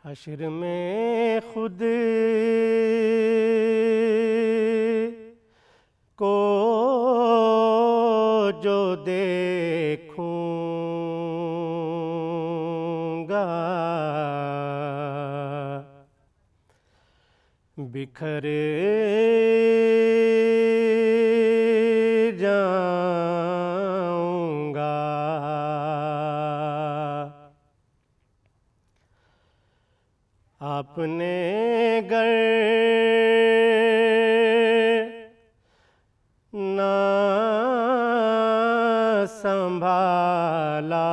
حشر میں خود کو جو دیکھوں گا بکھر جاؤں گا۔ آپ نے گر نہ سنبھالا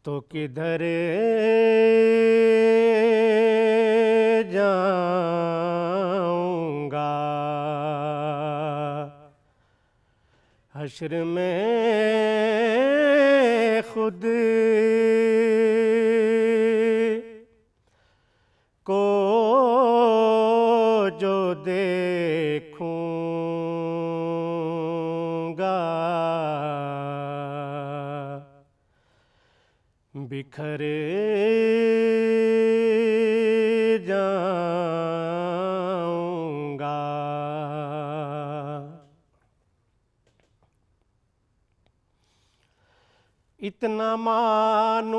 تو کدھر جاؤں گا۔ حشر میں خود کو جو دیکھوں گا بکھر جاؤں گا۔ اتنا مانوس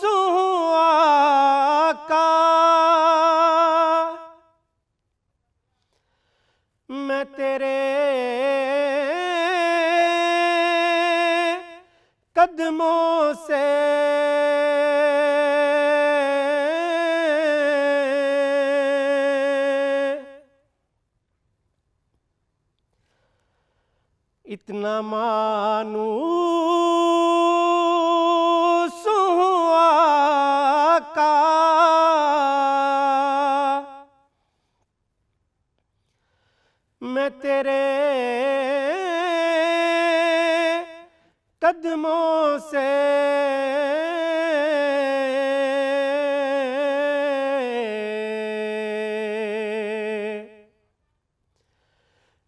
ہوں آقا میں تیرے قدموں سے اتنا مانوس ہوں آقا میں تیرے قدموں سے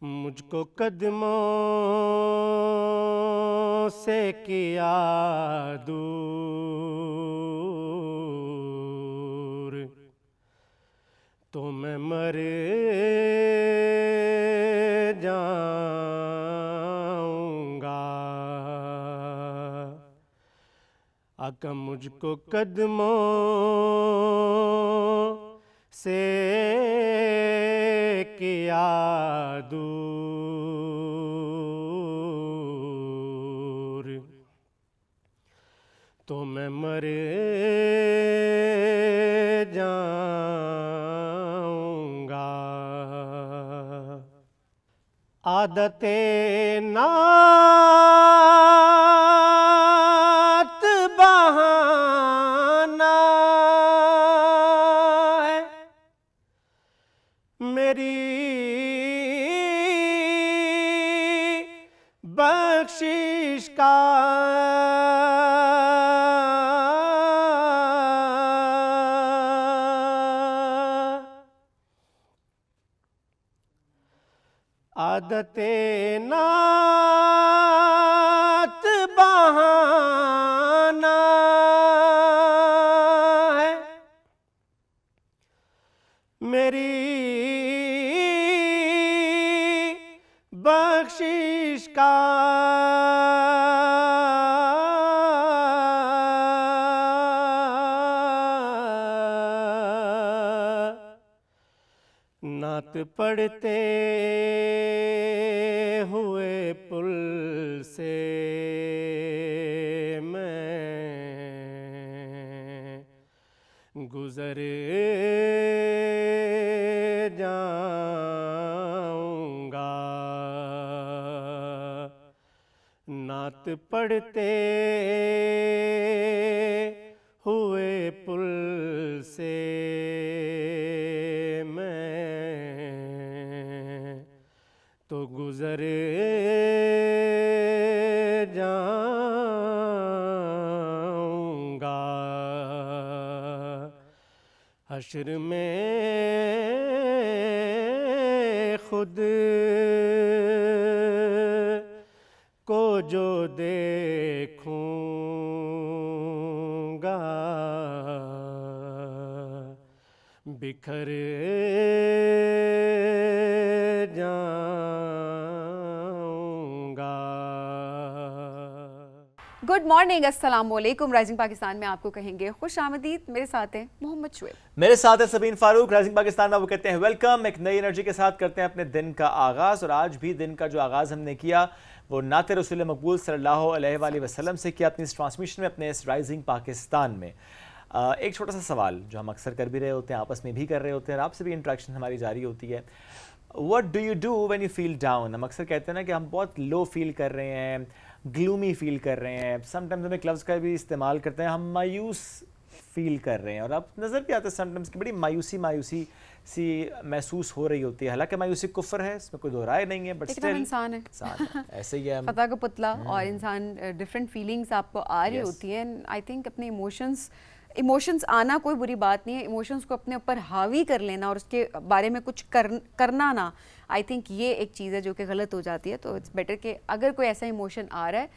مجھ کو قدموں سے کیا دور تو میں مر جاؤں گا۔ آقا مجھ کو قدموں سے کیا دور تو میں مر جاؤں گا۔ عادت نعت بہانا ہے میری بخشش کا عادت نعت بہانا ہے میری بخشش کا نعت پڑھتے ہوئے پل سے میں گزر جاؤں گا۔ نعت پڑھتے ہوئے پل سے تو گزر جاؤں گا۔ حشر میں خود دیکھوں گا بکھر جاؤں گا. گڈ مارننگ، السلام علیکم. رائزنگ پاکستان میں آپ کو کہیں گے خوش آمدید. میرے ساتھ ہیں محمد شعیب، میرے ساتھ ہے سبین فاروق. رائزنگ پاکستان میں وہ کہتے ہیں ویلکم. ایک نئی انرجی کے ساتھ کرتے ہیں اپنے دن کا آغاز، اور آج بھی دن کا جو آغاز ہم نے کیا وہ نعت رسول مقبول صلی اللہ علیہ وآلہ وسلم سے کیا اپنی اس ٹرانسمیشن میں، اپنے اس رائزنگ پاکستان میں. ایک چھوٹا سا سوال جو ہم اکثر کر بھی رہے ہوتے ہیں، آپس میں بھی کر رہے ہوتے ہیں، اور آپ سے بھی انٹریکشن ہماری جاری ہوتی ہے. What do you do when you feel down؟ ہم اکثر کہتے ہیں نا کہ ہم بہت لو فیل کر رہے ہیں، گلومی فیل کر رہے ہیں. سم ٹائمز ہم ایک لفظ کا بھی استعمال کرتے ہیں، ہم مایوس فیل کر رہے ہیں، اور اب نظر بھی آتا ہے سم ٹائمز کہ بڑی مایوسی سی محسوس ہو رہی ہوتی ہے. حالانکہ مایوسی کفر ہے، اس میں کوئی دو رائے نہیں ہے، بٹ لیکن ہم انسان ہیں، ایسے ہی ہے، خطا کا پتلا. اور انسان ڈفرینٹ فیلنگس آپ کو آ رہی ہوتی ہیں. آئی تھنک اپنے ایموشنز آنا کوئی بری بات نہیں ہے. ایموشنز کو اپنے اوپر حاوی کر لینا اور اس کے بارے میں کچھ کرنا نا، آئی تھنک یہ ایک چیز ہے جو کہ غلط ہو جاتی ہے. تو اٹس بیٹر کہ اگر کوئی ایسا ایموشن آ رہا ہے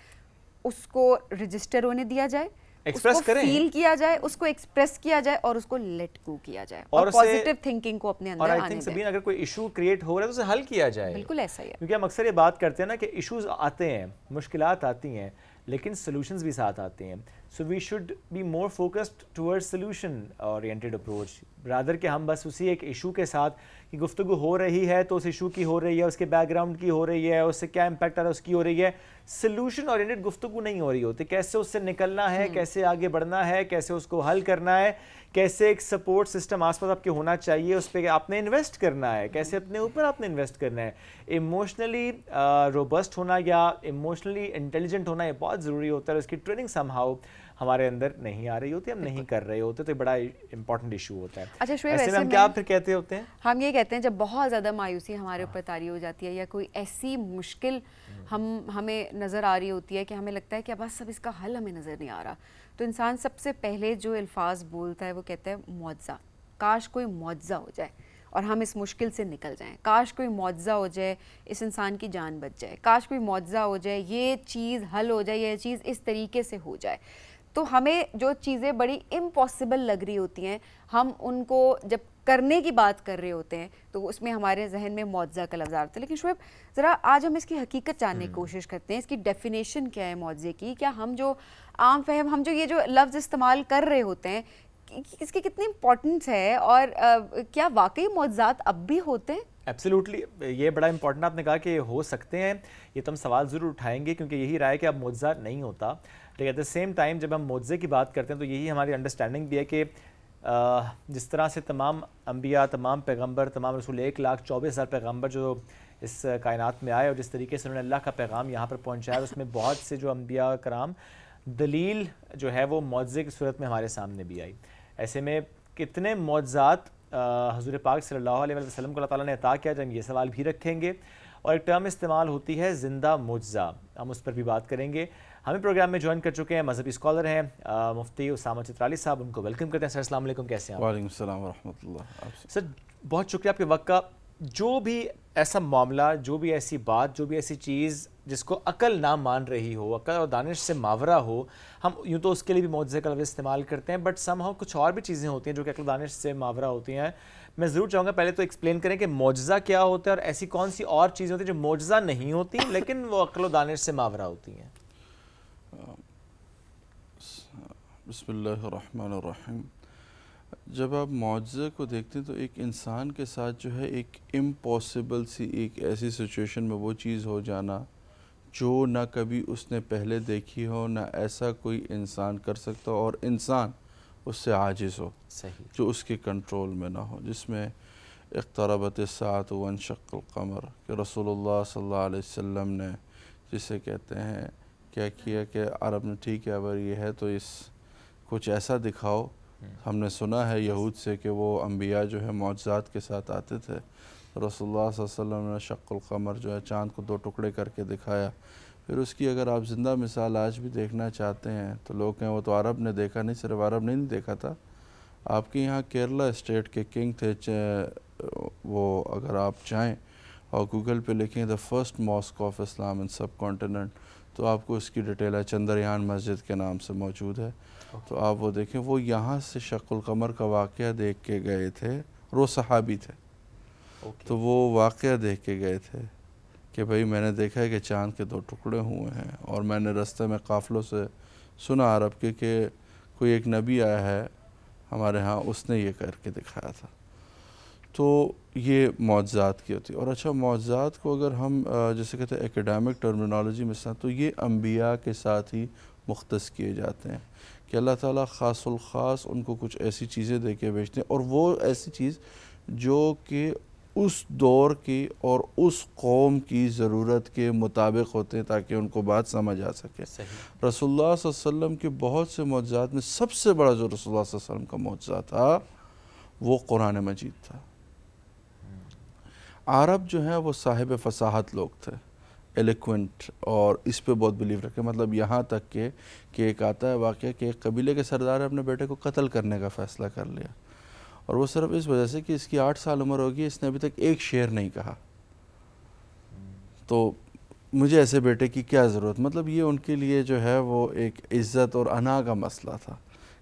اس کو رجسٹر ہونے دیا جائے، اس کو فیل کیا جائے، اس کو ایکسپریس کیا جائے اور اس کو لیٹ گو کیا جائے، اور پازیٹیو تھنکنگ کو اپنے اندر آنے دیں. سبین اگر کوئی ایشو کریٹ ہو رہا ہے تو اسے حل کیا جائے. بالکل ایسا ہی ہے، کیونکہ ہم اکثر یہ بات کرتے ہیں نا کہ ایشوز آتے ہیں، مشکلات آتی ہیں، لیکن سلوشنز بھی ساتھ آتے ہیں. So we should be more focused toward solution oriented approach, rather کہ ہم بس اسی ایک ایشو کے ساتھ کہ گفتگو ہو رہی ہے تو اس ایشو کی ہو رہی ہے، اس کے بیک گراؤنڈ کی ہو رہی ہے، اس سے کیا امپیکٹ آ رہا ہے اس کی ہو رہی ہے. سلوشن اورینٹیڈ گفتگو نہیں ہو رہی ہوتی. کیسے اس سے نکلنا ہے، کیسے آگے بڑھنا ہے، کیسے اس کو حل کرنا ہے، کیسے ایک سپورٹ سسٹم آس پاس آپ کے ہونا چاہیے، اس پہ آپ نے انویسٹ کرنا ہے، کیسے اپنے اوپر آپ نے انویسٹ کرنا ہے. ایموشنلی روبسٹ ہونا یا ایموشنلی انٹیلیجنٹ ہونا یہ بہت ضروری ہوتا ہے. اس کی ٹریننگ سم ہاؤ ہمارے اندر نہیں آ رہی ہوتی، ہم نہیں کر رہے ہوتے، تو یہ بڑا امپورٹنٹ ایشو ہوتا ہے. اچھا شعیب، ایسے میں ہم کیا پھر کہتے ہوتے ہیں؟ ہم یہ کہتے ہیں جب بہت زیادہ مایوسی ہمارے اوپر طاری ہو جاتی ہے یا کوئی ایسی مشکل ہمیں نظر آ رہی ہوتی ہے کہ ہمیں لگتا ہے کہ بس اب اس کا حل ہمیں نظر نہیں آ رہا، تو انسان سب سے پہلے جو الفاظ بولتا ہے وہ کہتا ہے معجزہ. کاش کوئی معجزہ ہو جائے اور ہم اس مشکل سے نکل جائیں. کاش کوئی معجزہ ہو جائے، اس انسان کی جان بچ جائے. کاش کوئی معجزہ ہو جائے، یہ چیز حل ہو جائے، یہ چیز اس طریقے سے ہو جائے. تو ہمیں جو چیزیں بڑی امپاسبل لگ رہی ہوتی ہیں، ہم ان کو جب کرنے کی بات کر رہے ہوتے ہیں تو اس میں ہمارے ذہن میں معجزہ کا لفظ آتا ہے. لیکن شعیب ذرا آج ہم اس کی حقیقت جاننے کی کوشش کرتے ہیں. اس کی ڈیفینیشن کیا ہے معجزے کی؟ کیا ہم جو عام فہم، ہم جو یہ جو لفظ استعمال کر رہے ہوتے ہیں، اس کی کتنی امپورٹنس ہے، اور کیا واقعی معجزات اب بھی ہوتے ہیں؟ ایبسلیوٹلی، یہ بڑا امپورٹنٹ آپ نے کہا کہ ہو سکتے ہیں. یہ تو ہم سوال ضرور اٹھائیں گے کیونکہ یہی رائے کہ اب معجزہ نہیں ہوتا. لیکن ایٹ دا سیم ٹائم جب ہم معجزے کی بات کرتے ہیں تو یہی ہماری انڈرسٹینڈنگ بھی ہے کہ جس طرح سے تمام انبیاء، تمام پیغمبر، تمام رسول 1,24,000 پیغمبر جو اس کائنات میں آئے اور جس طریقے سے انہوں نے اللہ کا پیغام یہاں پر پہنچایا، اس میں بہت سے جو انبیاء کرام دلیل جو ہے وہ معجزے کی صورت میں ہمارے سامنے بھی آئی. ایسے میں کتنے معجزات حضور پاک صلی اللہ علیہ وسلم کو اللہ تعالیٰ نے عطا کیا، جب ہم یہ سوال بھی رکھیں گے. اور ایک ٹرم استعمال ہوتی ہے زندہ معجزہ، ہم اس پر بھی بات کریں گے. ہمیں پروگرام میں جوائن کر چکے ہیں مذہبی اسکالر ہیں مفتی اسامہ چترالی صاحب، ان کو ویلکم کرتے ہیں. سر السلام علیکم، کیسے ہیں آپ؟ وعلیکم السلام ورحمۃ اللہ. سر بہت شکریہ آپ کے وقت کا. جو بھی ایسا معاملہ، جو بھی ایسی بات، جو بھی ایسی چیز جس کو عقل نہ مان رہی ہو، عقل اور دانش سے ماورا ہو، ہم یوں تو اس کے لیے بھی معجزے کا لفظ استعمال کرتے ہیں، بٹ سم ہاؤ کچھ اور بھی چیزیں ہوتی ہیں جو کہ عقل و دانش سے ماورا ہوتی ہیں. میں ضرور چاہوں گا پہلے تو ایکسپلین کریں کہ معجزہ کیا ہوتا ہے اور ایسی کون سی اور چیزیں ہوتی ہیں جو معجزہ نہیں ہوتی لیکن وہ عقل و دانش سے ماورا ہوتی ہیں. بسم اللہ الرحمن الرحیم. جب آپ معجزے کو دیکھتے ہیں تو ایک انسان کے ساتھ جو ہے ایک امپاسبل سی ایک ایسی سچویشن میں وہ چیز ہو جانا جو نہ کبھی اس نے پہلے دیکھی ہو، نہ ایسا کوئی انسان کر سکتا ہو، اور انسان اس سے عاجز ہو، صحیح، جو اس کے کنٹرول میں نہ ہو. جس میں اقتربت الساعۃ وانشق القمر کہ رسول اللہ صلی اللہ علیہ وسلم نے جسے کہتے ہیں کیا کیا کہ عرب نے ٹھیک ہے اگر یہ ہے تو اس کچھ ایسا دکھاؤ. ہم نے سنا ہے یہود سے کہ وہ انبیاء جو ہے معجزات کے ساتھ آتے تھے. رسول اللہ صلی اللہ علیہ وسلم نے شق القمر جو ہے چاند کو 2 ٹکڑے کر کے دکھایا. پھر اس کی اگر آپ زندہ مثال آج بھی دیکھنا چاہتے ہیں تو لوگ کہیں وہ تو عرب نے دیکھا. نہیں، صرف عرب نے نہیں دیکھا تھا. آپ کے یہاں کیرلا اسٹیٹ کے کنگ تھے، وہ اگر آپ چاہیں اور گوگل پہ لکھیں the first mosque of Islam in subcontinent, تو آپ کو اس کی ڈیٹیل ہے، چندریان مسجد کے نام سے موجود ہے، تو آپ وہ دیکھیں. وہ یہاں سے شق القمر کا واقعہ دیکھ کے گئے تھے، اور وہ صحابی تھے. تو وہ واقعہ دیکھ کے گئے تھے کہ بھئی میں نے دیکھا ہے کہ چاند کے 2 ٹکڑے ہوئے ہیں، اور میں نے رستے میں قافلوں سے سنا عرب کے کہ کوئی ایک نبی آیا ہے ہمارے ہاں، اس نے یہ کر کے دکھایا تھا. تو یہ معجزات کی ہوتی ہے. اور اچھا، معجزات کو اگر ہم جیسے کہتے ہیں ایکیڈیمک ٹرمینالوجی میں تو یہ انبیاء کے ساتھ ہی مختص کیے جاتے ہیں کہ اللہ تعالیٰ خاص الخاص ان کو کچھ ایسی چیزیں دے کے بھیجتے ہیں، اور وہ ایسی چیز جو کہ اس دور کی اور اس قوم کی ضرورت کے مطابق ہوتے ہیں تاکہ ان کو بات سمجھ آ سکے. رسول اللہ صلی اللہ علیہ وسلم کے بہت سے معجزات میں سب سے بڑا جو رسول اللہ صلی اللہ علیہ وسلم کا معجزہ تھا وہ قرآن مجید تھا. عرب جو ہیں وہ صاحب فصاحت لوگ تھے، ایلیکوینٹ، اور اس پہ بہت بلیو رکھے. مطلب یہاں تک کہ ایک آتا ہے واقعہ کہ ایک قبیلے کے سردار نے اپنے بیٹے کو قتل کرنے کا فیصلہ کر لیا، اور وہ صرف اس وجہ سے کہ اس کی 8 سال عمر ہوگی، اس نے ابھی تک ایک شعر نہیں کہا. تو مجھے ایسے بیٹے کی کیا ضرورت. مطلب یہ ان کے لیے جو ہے وہ ایک عزت اور انا کا مسئلہ تھا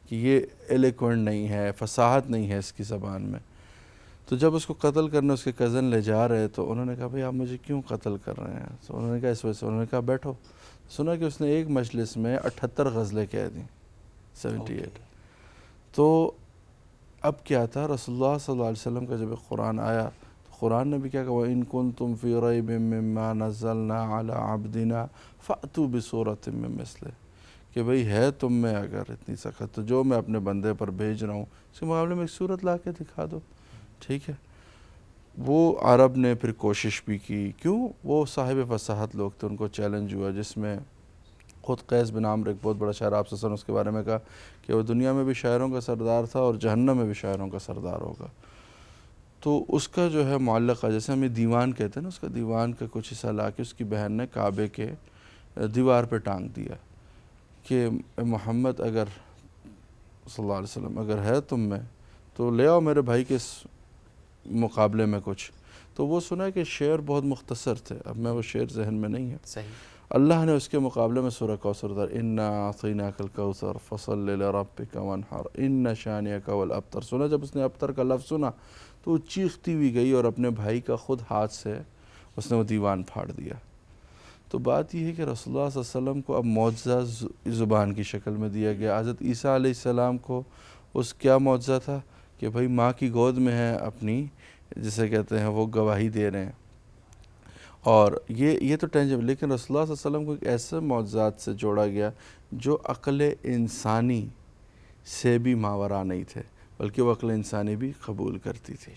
کہ یہ ایلیکوینٹ نہیں ہے، فصاحت نہیں ہے اس کی زبان میں. تو جب اس کو قتل کرنے اس کے کزن لے جا رہے تو انہوں نے کہا بھئی آپ مجھے کیوں قتل کر رہے ہیں؟ تو انہوں نے کہا اس وجہ سے. انہوں نے کہا بیٹھو. سنا کہ اس نے ایک مجلس میں 78 غزلیں کہہ دیں، 78. تو اب کیا تھا، رسول اللہ صلی اللہ علیہ وسلم کا جب قرآن آیا تو قرآن نے بھی کیا کہا وَإِن كُنتُمْ فِي رَيْبٍ مِّمَّا نَزَّلْنَا عَلَىٰ عَبْدِنَا فَأْتُوا بِسُورَةٍ مِّن مِّثْلِهِ، کہ بھئی ہے تم میں اگر اتنی سخت تو جو میں اپنے بندے پر بھیج رہا ہوں اس کے مقابلے میں ایک صورت لا کے دکھا دو. ٹھیک ہے. وہ عرب نے پھر کوشش بھی کی، کیوں؟ وہ صاحب فصاحت لوگ تھے، ان کو چیلنج ہوا، جس میں خود قیس بن عامر ایک بہت بڑا شاعر، آپ صلی اللہ علیہ وسلم اس کے بارے میں کہا کہ وہ دنیا میں بھی شاعروں کا سردار تھا اور جہنم میں بھی شاعروں کا سردار ہوگا. تو اس کا جو ہے معلقہ، جیسے ہم یہ دیوان کہتے ہیں نا، اس کا دیوان کا کچھ حصہ لا کے اس کی بہن نے کعبے کے دیوار پہ ٹانگ دیا کہ محمد اگر صلی اللہ علیہ وسلم اگر ہے تم میں تو لے آؤ میرے بھائی کے مقابلے میں کچھ. تو وہ سنا کہ شعر بہت مختصر تھے، اب میں وہ شعر ذہن میں نہیں ہے. صحیح. اللہ نے اس کے مقابلے میں سورہ کوثر اتار، اِنَّا أَعْطَيْنَاكَ الْكَوْثَرَ فَصَلِّ لِرَبِّكَ وَانْحَرْ إِنَّ شَانِئَكَ هُوَ الْأَبْتَرُ. سنا جب اس نے ابتر کا لفظ سنا تو وہ چیختی ہوئی گئی اور اپنے بھائی کا خود ہاتھ سے اس نے وہ دیوان پھاڑ دیا. تو بات یہ ہے کہ رسول اللہ صلی اللہ علیہ وسلم کو اب معجزہ زبان کی شکل میں دیا گیا. حضرت عیسیٰ علیہ السلام کو اس کیا معجزہ تھا کہ بھئی ماں کی گود میں ہے اپنی، جسے کہتے ہیں وہ گواہی دے رہے ہیں. اور یہ تو ٹینجبل، لیکن رسول اللہ صلی اللہ علیہ وسلم کو ایک ایسے معجزات سے جوڑا گیا جو عقل انسانی سے بھی ماورا نہیں تھے، بلکہ وہ عقل انسانی بھی قبول کرتی تھی.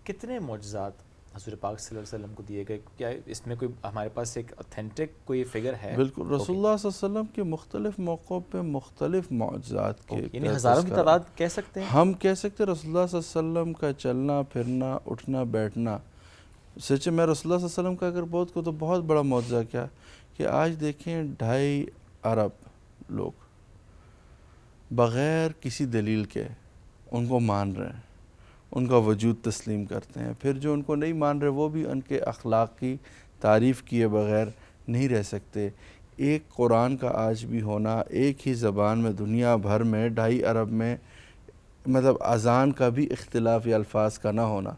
کتنے معجزات حضور پاک صلی اللہ علیہ وسلم کو دیے گئے؟ کیا اس میں کوئی ہمارے پاس ایک اوتھینٹک کوئی فگر ہے؟ بالکل. رسول اللہ صلی اللہ علیہ وسلم کے مختلف موقعوں پہ مختلف معجزات کے یعنی ہزاروں کی تعداد کہہ سکتے ہیں ہم کہہ سکتے ہیں. رسول اللہ صلی اللہ علیہ وسلم کا چلنا پھرنا، اٹھنا بیٹھنا، سچے میں رسول اللہ صلی اللہ علیہ وسلم کا اگر بہت کو تو بہت بڑا معجزہ کیا کہ آج دیکھیں 2.5 ارب لوگ بغیر کسی دلیل کے ان کو مان رہے ہیں، ان کا وجود تسلیم کرتے ہیں. پھر جو ان کو نہیں مان رہے وہ بھی ان کے اخلاق کی تعریف کیے بغیر نہیں رہ سکتے. ایک قرآن کا آج بھی ہونا، ایک ہی زبان میں دنیا بھر میں 2.5 ارب میں، مطلب اذان کا بھی اختلافی الفاظ کا نہ ہونا،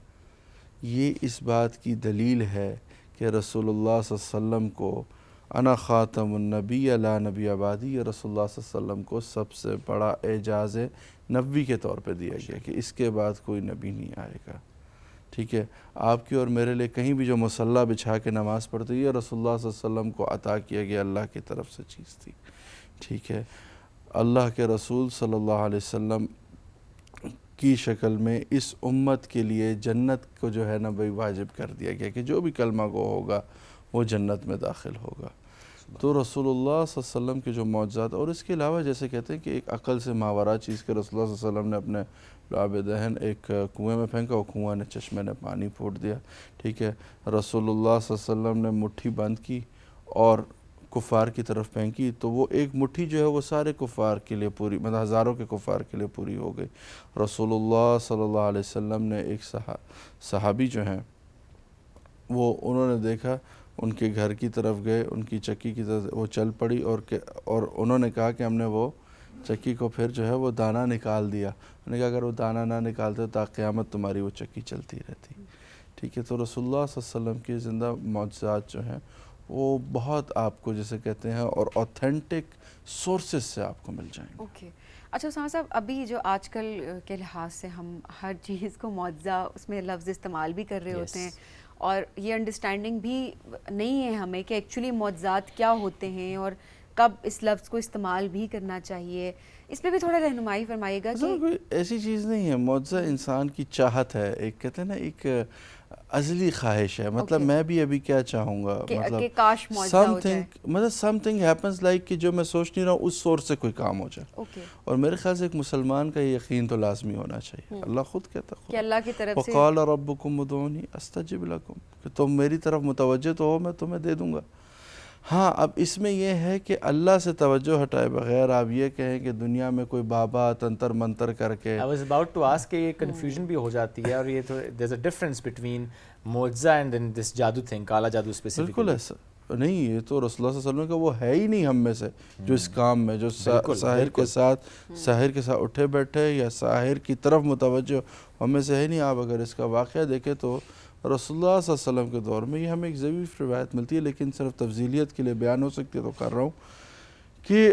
یہ اس بات کی دلیل ہے کہ رسول اللہ صلی اللہ علیہ وسلم کو انا خاتم النبی لا نبی بعدی، یہ رسول اللہ صلی اللہ علیہ وسلم کو سب سے بڑا اعجاز نبوی کے طور پہ دیا گیا کہ اس کے بعد کوئی نبی نہیں آئے گا. ٹھیک ہے. آپ کی اور میرے لیے کہیں بھی جو مصلی بچھا کے نماز پڑھتے، یہ رسول اللہ صلی اللہ علیہ وسلم کو عطا کیا گیا اللہ کی طرف سے چیز تھی. ٹھیک ہے. اللہ کے رسول صلی اللہ علیہ وسلم کی شکل میں اس امت کے لیے جنت کو جو ہے نا بھائی واجب کر دیا گیا کہ جو بھی کلمہ گو ہوگا وہ جنت میں داخل ہوگا. تو رسول اللہ صلی اللہ علیہ وسلم کے جو معجزات، اور اس کے علاوہ جیسے کہتے ہیں کہ ایک عقل سے ماورا چیز کے رسول اللہ صلی اللہ علیہ وسلم نے اپنے لعاب دہن ایک کنویں میں پھینکا، وہ کنواں نے چشمے نے پانی پھوٹ دیا. ٹھیک ہے. رسول اللہ صلی اللہ علیہ وسلم نے مٹھی بند کی اور کفار کی طرف پھینکی تو وہ ایک مٹھی جو ہے وہ سارے کفار کے لیے پوری، مطلب ہزاروں کے کفار کے لیے پوری ہو گئی. رسول اللہ صلی اللہ علیہ وسلم نے ایک صحابی جو ہیں وہ انہوں نے دیکھا ان کے گھر کی طرف گئے، ان کی چکی کی طرف وہ چل پڑی اور انہوں نے کہا کہ ہم نے وہ چکی کو پھر جو ہے وہ دانہ نکال دیا. انہوں نے کہا اگر وہ دانہ نہ نکالتے تو تا قیامت تمہاری وہ چکی چلتی رہتی. ٹھیک ہے، تو رسول اللہ صلی اللہ علیہ وسلم کی زندہ معجزات جو ہیں وہ بہت آپ کو جسے کہتے ہیں اور اوتھینٹک سورسز سے آپ کو مل جائیں گے. اوکے. اچھا عثمان صاحب، ابھی جو آج کل کے لحاظ سے ہم ہر چیز کو معجزہ اس میں لفظ استعمال بھی کر رہے ہوتے ہیں، اور یہ انڈرسٹینڈنگ بھی نہیں ہے ہمیں کہ ایکچولی معجزات کیا ہوتے ہیں اور کب اس لفظ کو استعمال بھی کرنا چاہیے. اس پہ بھی تھوڑا رہنمائی فرمائیے گا. کہ کوئی ایسی چیز نہیں ہے، معجزہ انسان کی چاہت ہے، ایک کہتے ہیں نا ایک ازلی خواہش ہے. مطلب میں بھی ابھی کیا چاہوں گا، مطلب کاش معجزہ ہو جائے، مطلب سم تھنگ ہیپنس لائک کہ جو میں سوچ نہیں رہا ہوں اس سورس سے کوئی کام ہو جائے. اور میرے خیال سے ایک مسلمان کا یہ یقین تو لازمی ہونا چاہیے. اللہ خود کہتا ہے کہ اللہ کی طرف سے وقال ربکم ادعونی استجب لکم، کہ تم میری طرف متوجہ تو ہو، میں تمہیں دے دوں گا. ہاں اب اس میں یہ ہے کہ اللہ سے توجہ ہٹائے بغیر آپ یہ کہیں کہ دنیا میں کوئی بابا تنتر منتر کر کے. I was about to ask کہ یہ کنفیوژن بھی ہو جاتی ہے، اور یہ تو there's a difference between معجزہ and then this جادو thing، کالا جادو specifically. بالکل ایسا نہیں، یہ تو رسول اللہ صلی اللہ علیہ وسلم کا وہ ہے ہی نہیں ہم میں سے جو اس کام میں جو ساحر کے ساتھ اٹھے بیٹھے یا ساحر کی طرف متوجہ ہم میں سے ہے نہیں. آپ اگر اس کا واقعہ دیکھیں تو رسول اللہ صلی اللہ علیہ وسلم کے دور میں یہ ہمیں ایک ضعیف روایت ملتی ہے، لیکن صرف تفضیلیت کے لیے بیان ہو سکتی ہے تو کر رہا ہوں کہ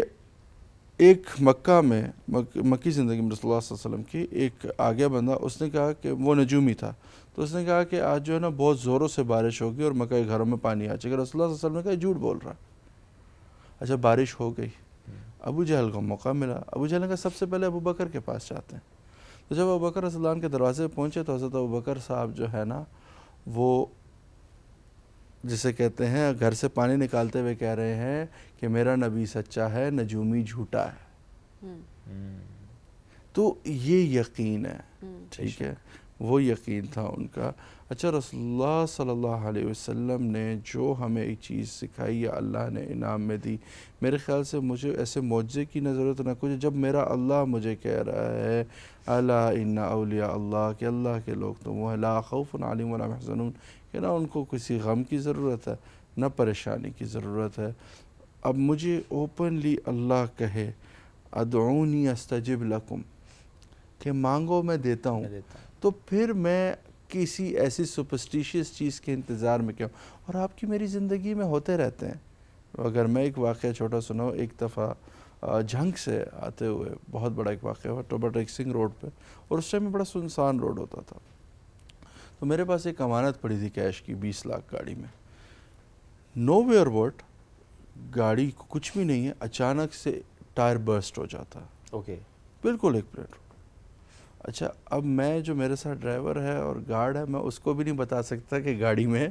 ایک مکہ میں مکی زندگی میں رسول اللہ صلی اللہ علیہ وسلم کی ایک آگیا بندہ، اس نے کہا کہ وہ نجومی تھا، تو اس نے کہا کہ آج جو ہے نا بہت زوروں سے بارش ہوگی اور مکہ کے گھروں میں پانی آ جائے گا. رسول اللہ صلی اللہ علیہ وسلم نے کہا جھوٹ بول رہا. اچھا بارش ہو گئی، ابو جہل کو موقع ملا. ابو جہل نے کہا سب سے پہلے ابو بکر کے پاس جاتے ہیں. تو جب ابو بکر رضی اللہ عنہ کے دروازے پہ پہنچے تو حضرت ابو بکر صاحب جو ہے نا وہ جسے کہتے ہیں گھر سے پانی نکالتے ہوئے کہہ رہے ہیں کہ میرا نبی سچا ہے، نجومی جھوٹا ہے. تو یہ یقین ہے، ٹھیک ہے، وہ یقین تھا ان کا. اچھا رسول اللہ صلی اللہ علیہ وسلم نے جو ہمیں ایک چیز سکھائی یا اللہ نے انعام میں دی، میرے خیال سے مجھے ایسے معجزے کی ضرورت نہ کچھ. جب میرا اللہ مجھے کہہ رہا ہے الا ان اولیاء اللہ، کہ اللہ کے لوگ تو وہ لا خوف علیہم ولا محزنون، کہ نہ ان کو کسی غم کی ضرورت ہے نہ پریشانی کی ضرورت ہے. اب مجھے اوپنلی اللہ کہے ادعونی استجب لکم، کہ مانگو میں دیتا ہوں، تو پھر میں کسی ایسی سپرسٹیشیس چیز کے انتظار میں کیا ہوں. اور آپ کی میری زندگی میں ہوتے رہتے ہیں. اگر میں ایک واقعہ چھوٹا سناؤں، ایک دفعہ جھنگ سے آتے ہوئے بہت بڑا ایک واقعہ ہوا ٹوبا ٹیک سنگھ روڈ پہ، اور اس ٹائم میں بڑا سنسان روڈ ہوتا تھا. تو میرے پاس ایک امانت پڑی تھی کیش کی 20 لاکھ گاڑی میں. نو ویئر واٹ، گاڑی کچھ بھی نہیں ہے، اچانک سے ٹائر برسٹ ہو جاتا. اوکے، بالکل ایک پلیٹ. اچھا اب میں جو میرے ساتھ ڈرائیور ہے اور گارڈ ہے، میں اس کو بھی نہیں بتا سکتا کہ گاڑی میں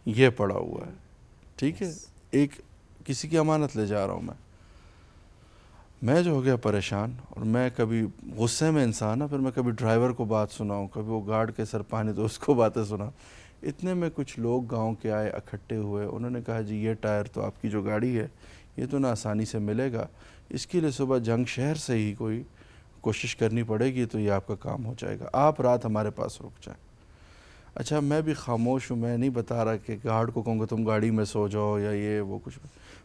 یہ پڑا ہوا ہے. ٹھیک ہے، ایک کسی کی امانت لے جا رہا ہوں میں جو ہو گیا پریشان. اور میں کبھی غصے میں انسان ہے، پھر میں کبھی ڈرائیور کو بات سناؤں، کبھی وہ گارڈ کے سر پانی تو اس کو باتیں سنا. اتنے میں کچھ لوگ گاؤں کے آئے اکٹھے ہوئے. انہوں نے کہا جی یہ ٹائر تو آپ کی جو گاڑی ہے یہ تو نہ آسانی سے ملے گا، اس کے لیے صبح جنگ شہر سے ہی کوئی کوشش کرنی پڑے گی تو یہ آپ کا کام ہو جائے گا، آپ رات ہمارے پاس رک جائیں. اچھا میں بھی خاموش ہوں، میں نہیں بتا رہا کہ گارڈ کو کہوں گا تم گاڑی میں سو جاؤ یا یہ وہ کچھ.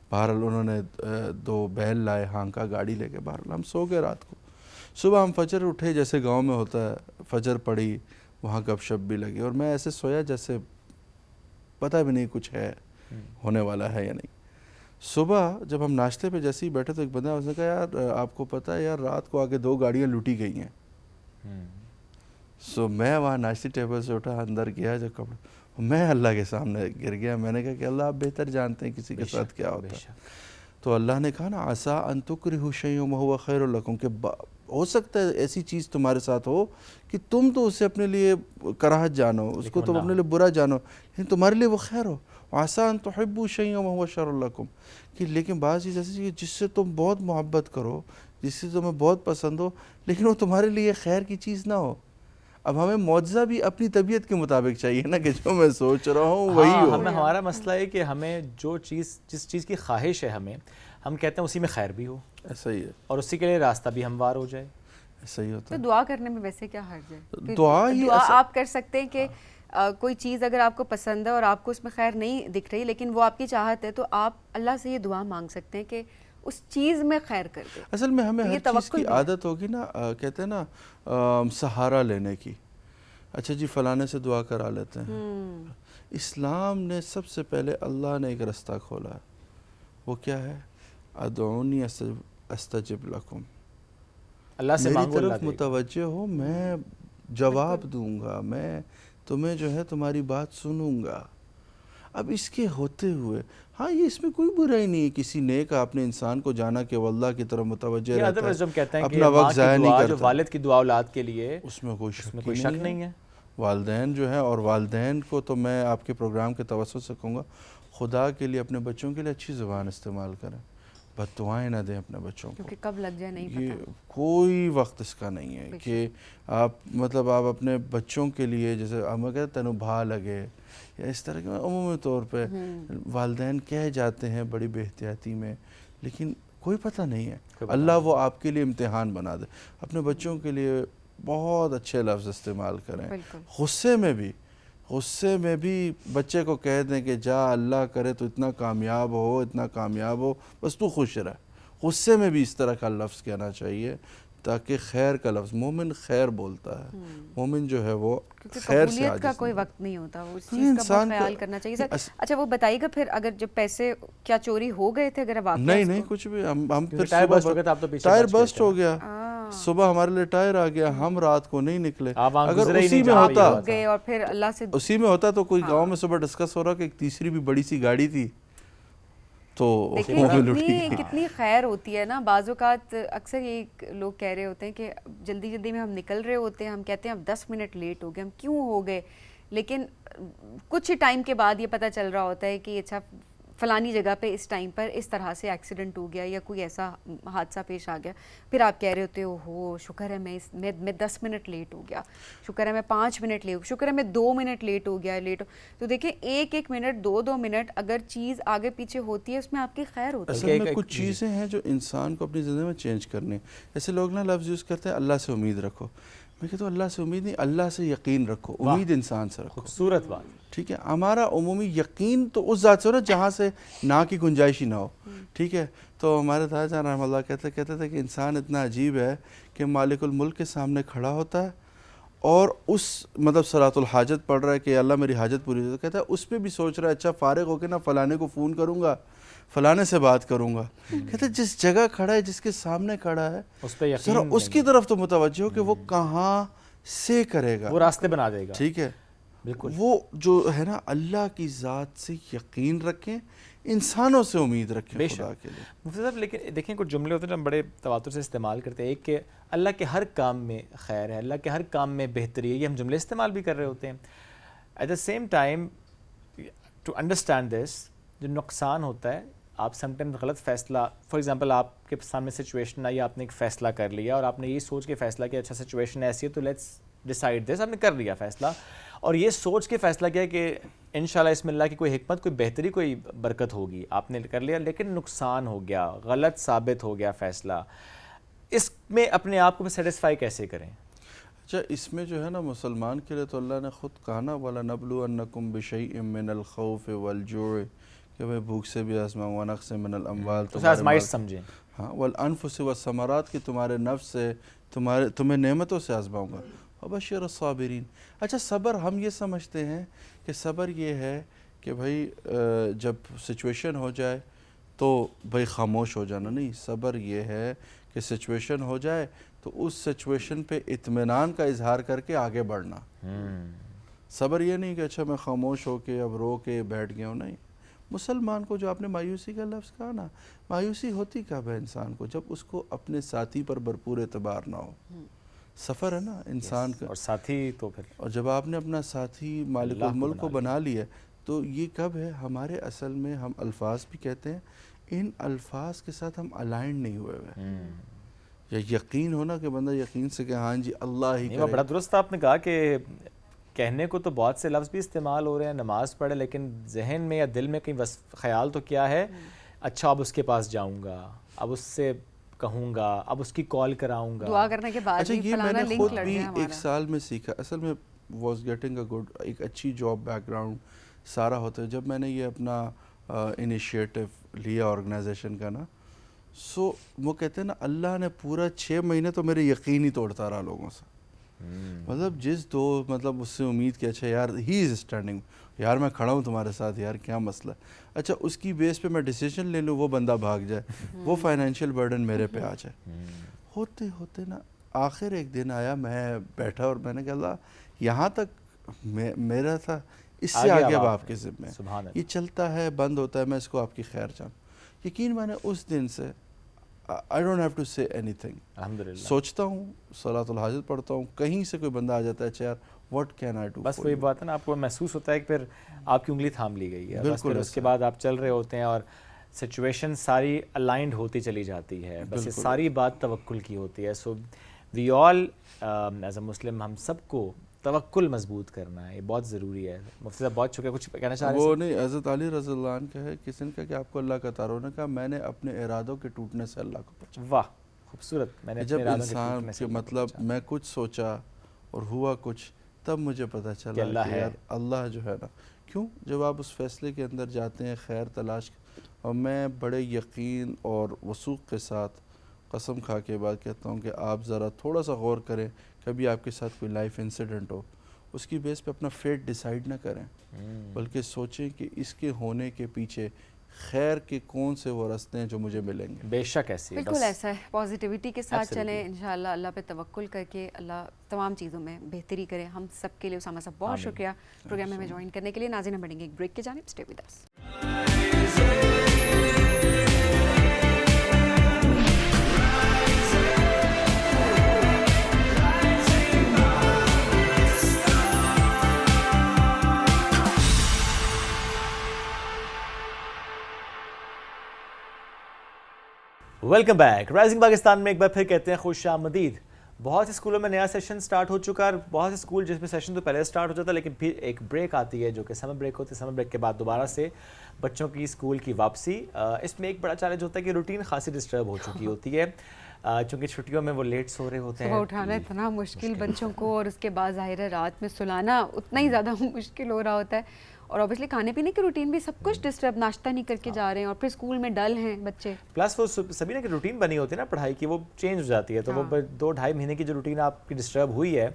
بہرحال انہوں نے 2 بیل لائے ہانکا گاڑی لے کے. بہرحال ہم سو گئے رات کو. صبح ہم فجر اٹھے جیسے گاؤں میں ہوتا ہے، فجر پڑی، وہاں گپ شپ بھی لگی، اور میں ایسے سویا جیسے پتہ بھی نہیں کچھ ہے ہونے والا ہے یا نہیں. صبح جب ہم ناشتے پہ جیسے ہی بیٹھے تو ایک بندہ اس نے کہا یار آپ کو پتہ ہے یار رات کو آگے 2 گاڑیاں لوٹی گئی ہیں. سو میں وہاں ناشتی ٹیبل سے اٹھا، اندر گیا جو کپڑے، میں اللہ کے سامنے گر گیا. میں نے کہا کہ اللہ آپ بہتر جانتے ہیں کسی کے ساتھ کیا ہوتا ہے. تو اللہ نے کہا نا عسیٰ ان تکرہوا شیئا وہو خیر لکم، کہ ہو سکتا ہے ایسی چیز تمہارے ساتھ ہو کہ تم تو اسے اپنے لیے کراہت جانو، اس کو تم اپنے لیے برا جانو، لیکن تمہارے لیے وہ خیر ہو. عسیٰ ان تحبوا شیئا وہو شر لکم، کہ لیکن بعض چیز ایسی جس سے تم بہت محبت کرو، جس سے تمہیں بہت پسند ہو، لیکن وہ تمہارے لیے خیر کی چیز نہ ہو. اب ہمیں معجزہ بھی اپنی طبیعت کے مطابق چاہیے نا، کہ جو میں سوچ رہا ہوں وہی ہو. ہمارا مسئلہ ہے کہ ہمیں جس چیز کی خواہش ہے ہم کہتے ہیں اسی میں خیر بھی ہو. ایسا ہی ہے، اور اسی کے لیے راستہ بھی ہموار ہو جائے. ایسا ہی ہوتا ہے. تو دعا کرنے میں ویسے کیا حرج ہے؟ دعا آپ کر سکتے ہیں کہ کوئی چیز اگر آپ کو پسند ہے اور آپ کو اس میں خیر نہیں دکھ رہی لیکن وہ آپ کی چاہت ہے تو آپ اللہ سے یہ دعا مانگ سکتے ہیں کہ اس چیز میں خیر کر دے. اصل میں ہمیں یہ ہر چیز توکل کی بھی ہے. عادت ہوگی نا، کہتے ہیں نا سہارا لینے کی. اچھا جی فلانے سے دعا کرا لیتے ہیں. اسلام نے سب سے پہلے اللہ نے ایک رستہ کھولا ہے، وہ کیا ہے؟ ادعونی استجب لکم، اللہ سے میری مانگو اللہ طرف دے گا. متوجہ ہو، میں جواب دوں گا، میں تمہیں جو ہے تمہاری بات سنوں گا. اب اس کے ہوتے ہوئے ہاں یہ اس میں کوئی برائی نہیں ہے، کسی نیک آپ نے انسان کو جانا کہ وہ اللہ کی طرف متوجہ یہ رہتا ادروائز جو ہم کہتے ہیں کہ اپنا ماں وقت کی ضائع نہیں دعا جو کرتا، والد کی دعا اولاد کے لیے اس میں کوئی اس میں شک کوئی شک نہیں ہے. والدین جو ہے، اور والدین کو تو میں آپ کے پروگرام کے توسط سے کہوں گا خدا کے لیے اپنے بچوں کے لیے اچھی زبان استعمال کریں، بد دعائیں نہ دیں اپنے بچوں کو، کیونکہ کب لگ جائے نہیں یہ پتہ. کوئی وقت اس کا نہیں ہے کہ آپ مطلب آپ اپنے بچوں کے لیے جیسے ہمیں کہتے ہیں تینوں بھا لگے یا اس طرح کے عمومی طور پہ والدین کہہ جاتے ہیں بڑی بے احتیاطی میں، لیکن کوئی پتہ نہیں ہے. اللہ وہ آپ کے لیے امتحان بنا دے. اپنے بچوں کے لیے بہت اچھے لفظ استعمال کریں. غصے میں بھی بچے کو کہہ دیں کہ جا اللہ کرے تو اتنا کامیاب ہو بس تو خوش رہ. غصے میں بھی اس طرح کا لفظ کہنا چاہیے تاکہ خیر کا لفظ، مومن خیر بولتا ہے، مومن جو ہے وہ خیر سے قبولیت کا کوئی وقت نہیں ہوتا، وہ اس چیز کا بہت خیال کرنا چاہیے. سر اچھا وہ بتائیے گا پھر اگر جب پیسے کیا چوری ہو گئے تھے اگر اب نہیں کچھ بھی، ہم پھر ٹائر بسٹ ہو گیا تھا، آپ تو پیچھے ٹائر بسٹ ہو گیا، صبح ہمارے لیے ٹائر آ گیا، ہم رات کو نہیں نکلے. اگر اسی میں ہوتا تو کوئی گاؤں میں صبح ڈسکس ہو رہا کہ ایک تیسری بھی بڑی سی گاڑی تھی تو کتنی خیر ہوتی ہے نا. بعض اوقات اکثر یہ لوگ کہہ رہے ہوتے ہیں کہ جلدی میں ہم نکل رہے ہوتے ہیں، ہم کہتے ہیں اب 10 منٹ لیٹ ہو گئے، ہم کیوں ہو گئے، لیکن کچھ ٹائم کے بعد یہ پتہ چل رہا ہوتا ہے کہ اچھا فلانی جگہ پہ اس ٹائم پر اس طرح سے ایکسیڈنٹ ہو گیا یا کوئی ایسا حادثہ پیش آ گیا. پھر آپ کہہ رہے ہوتے ہو شکر ہے میں 10 منٹ لیٹ ہو گیا، شکر ہے میں 5 منٹ لیٹ، شکر ہے میں 2 منٹ لیٹ ہو گیا. تو دیکھیں ایک منٹ 2 منٹ اگر چیز آگے پیچھے ہوتی ہے اس میں آپ کی خیر ہوتی ہے. اصل میں کچھ چیزیں ہیں جو انسان کو اپنی زندگی میں چینج کرنی. جیسے لوگ نا لفظ یوز کرتے ہیں اللہ سے امید رکھو. میں کہتا ہوں اللہ سے امید نہیں، اللہ سے یقین رکھو، امید انسان سے رکھو. خوبصورت بات. ٹھیک ہے، ہمارا عمومی یقین تو اس ذات سے ہو نا جہاں سے نہ کی گنجائش ہی نہ ہو. ٹھیک ہے، تو ہمارے دادا جان رحمہ اللہ کہتے تھے کہ انسان اتنا عجیب ہے کہ مالک الملک کے سامنے کھڑا ہوتا ہے اور اس مطلب صلاۃ الحاجت پڑھ رہا ہے کہ اللہ میری حاجت پوری ہو. کہتا ہے اس پہ بھی سوچ رہا ہے اچھا فارغ ہو کے نا فلانے کو فون کروں گا، فلانے سے بات کروں گا. کہتا ہے جس جگہ کھڑا ہے، جس کے سامنے کھڑا ہے، ذرا اس کی طرف تو متوجہ ہو کہ وہ کہاں سے کرے گا، وہ راستے بنا دے گا. ٹھیک ہے، بالکل. وہ جو ہے نا اللہ کی ذات سے یقین رکھیں، انسانوں سے امید رکھیں خدا کے لیے. مفتی صاحب لیکن دیکھیں کچھ جملے ہوتے ہیں جو ہم بڑے تواتر سے استعمال کرتے ہیں. ایک کہ اللہ کے ہر کام میں خیر ہے، اللہ کے ہر کام میں بہتری ہے، یہ ہم جملے استعمال بھی کر رہے ہوتے ہیں. At the same time to understand this, جو نقصان ہوتا ہے، آپ سم ٹائم غلط فیصلہ، فار ایگزامپل آپ کے سامنے سچویشن آئی، آپ نے ایک فیصلہ کر لیا اور آپ نے یہ سوچ کے فیصلہ کیا اچھا سچویشن ایسی ہے تو لیٹس ڈیسائیڈ دس، آپ نے کر لیا فیصلہ اور یہ سوچ کے فیصلہ کیا کہ انشاءاللہ اس میں اللہ کی کوئی حکمت، کوئی بہتری، کوئی برکت ہوگی، آپ نے کر لیا لیکن نقصان ہو گیا، غلط ثابت ہو گیا فیصلہ. اس میں اپنے آپ کو سیٹسفائی کیسے کریں؟ اچھا اس میں جو ہے نا مسلمان کے لیے تو اللہ نے خود کہا نا وَلَنَبْلُوَنَّكُمْ بِشَيْءٍ مِّنَ الْخَوْفِ وَالْجُوعِ، کہ میں بھوک سے بھی آزماؤں گا، نقص من الاموال، تو آزمائش سمجھیں. ہاں، والانفس والثمرات، کی تمہارے نفس سے تمہیں نعمتوں سے آزماؤں گا. وبشر الصابرین. اچھا صبر ہم یہ سمجھتے ہیں کہ صبر یہ ہے کہ بھائی جب سچویشن ہو جائے تو بھائی خاموش ہو جانا. نہیں، صبر یہ ہے کہ سچویشن ہو جائے تو اس سچویشن پہ اطمینان کا اظہار کر کے آگے بڑھنا. صبر یہ نہیں کہ اچھا میں خاموش ہو کے اب رو کے بیٹھ گیا ہوں. نہیں، مسلمان کو جو آپ نے مایوسی کا لفظ کہا نا، مایوسی ہوتی کب ہے انسان کو؟ جب اس کو اپنے ساتھی پر بھرپور اعتبار نہ ہو. سفر ہے نا انسان کا، اور ساتھی تو پھر، اور جب آپ نے اپنا ساتھی مالک الملک کو بنا لیا تو یہ کب ہے؟ ہمارے اصل میں ہم الفاظ بھی کہتے ہیں، ان الفاظ کے ساتھ ہم الائنڈ نہیں ہوئے ہوئے. یا یقین ہونا کہ بندہ یقین سے کہ ہاں جی اللہ ہی کرے. بڑا درست آپ نے کہا کہ کہنے کو تو بہت سے لفظ بھی استعمال ہو رہے ہیں، نماز پڑھے، لیکن ذہن میں یا دل میں کہیں خیال تو کیا ہے، اچھا اب اس کے پاس جاؤں گا، اب اس سے کہوں گا، اب اس کی کال کراؤں گا، دعا کرنے کے بعد. اچھا یہ میں نے خود بھی ایک سال میں سیکھا. اصل میں واز گیٹنگ اے گڈ, ایک اچھی جاب بیک گراؤنڈ سارا ہوتا ہے. جب میں نے یہ اپنا انیشیٹو لیا آرگنائزیشن کا نا, سو وہ کہتے ہیں نا اللہ نے پورا 6 مہینے تو میرے یقین ہی توڑتا رہا لوگوں سے. مطلب مطلب اس سے امید کہ اچھا یار ہی از اسٹینڈنگ, یار میں کھڑا ہوں تمہارے ساتھ, یار کیا مسئلہ ہے, اچھا اس کی بیس پہ میں ڈیسیجن لے لوں, وہ بندہ بھاگ جائے, وہ فائنینشیل برڈن میرے پہ آ جائے. ہوتے ہوتے نا آخر ایک دن آیا, میں بیٹھا اور میں نے کہا اللہ یہاں تک میرا تھا, اس سے آگے اب آپ کے ذمہ ہے, یہ چلتا ہے بند ہوتا ہے, میں اس کو آپ کی خیر چاہوں. یقین میں نے اس دن سے I don't have to say anything. الحمدللہ سوچتا ہوں, صلاۃ الحاجت پڑھتا ہوں, کہیں سے کوئی بندہ آ جاتا ہے, اچھا یار what can I do, بس وہی بات ہے نا, آپ کو محسوس ہوتا ہے کہ پھر آپ کی انگلی تھام لی گئی ہے, بس پھر اس کے بعد آپ چل رہے ہوتے ہیں اور سچویشن ساری الائنڈ ہوتی چلی جاتی ہے, بس یہ ساری بات توکل کی ہوتی ہے. سو وی آل ایز اے مسلم, ہم سب کو توکل مضبوط کرنا ہے, یہ بہت ضروری ہے. مفتی صاحب بہت شکریہ, کچھ کہنا چاہ رہے ہیں؟ وہ نہیں, حضرت علی رضی اللہ عنہ کا ہے, کسی نے کہا کہ آپ کو اللہ کا تارو نے کہا میں نے اپنے ارادوں کے ٹوٹنے سے اللہ کو بچا. واہ خوبصورت. میں نے جب انسان کہ مطلب میں کچھ سوچا اور ہوا کچھ, تب مجھے پتہ چلا کہ یار اللہ جو ہے نا, کیوں جب آپ اس فیصلے کے اندر جاتے ہیں خیر تلاش, اور میں بڑے یقین اور وثوق کے ساتھ قسم کھا کے بات کہتا ہوں کہ آپ ذرا تھوڑا سا غور کریں, کبھی آپ کے ساتھ کوئی لائف انسیڈنٹ ہو, اس کی بیس پہ اپنا فیٹ ڈیسائیڈ نہ کریں, بلکہ سوچیں کہ اس کے ہونے کے پیچھے خیر کے کون سے وہ راستے ہیں جو مجھے ملیں گے. بے شک ایسی بالکل ایسا ہے, پازیٹیوٹی کے ساتھ چلیں انشاءاللہ, اللہ پہ توکل کر کے اللہ تمام چیزوں میں بہتری کرے. ہم سب کے لیے اسامہ صاحب بہت شکریہ پروگرام میں جوائن کرنے کے لیے. ناظرین ہم بڑھیں گے ایک بریک کی جانب, stay with us. Welcome back. Rising Pakistan میں ایک بار پھر کہتے ہیں خوش آمدید. بہت سے اسکولوں میں نیا سیشن سٹارٹ ہو چکا ہے, بہت سے اسکول جس میں سیشن تو پہلے سٹارٹ ہو جاتا ہے, لیکن پھر ایک بریک آتی ہے جو کہ سمر بریک ہوتی ہے. سمر بریک کے بعد دوبارہ سے بچوں کی اسکول کی واپسی. اس میں ایک بڑا چیلنج ہوتا ہے کہ روٹین خاصی ڈسٹرب ہو چکی ہوتی ہے, چونکہ چھٹیوں میں وہ لیٹ سو رہے ہوتے ہیں. صبح اٹھانا اتنا مشکل بچوں کو, اور اس کے بعد ظاہر ہے رات میں سلانا اتنا ہی زیادہ مشکل ہو رہا ہوتا ہے, اور اوبیسلی کھانے پینے کی روٹین بھی سب کچھ ڈسٹرب, ناشتہ نہیں کر کے جا رہے ہیں, اور پھر اسکول میں ڈل ہیں بچے. پلس وہ سبھی نا کہ روٹین بنی ہوتی ہے نا پڑھائی کی, وہ چینج ہو جاتی ہے. تو وہ 2-2.5 مہینے کی جو روٹین آپ کی ڈسٹرب ہوئی ہے,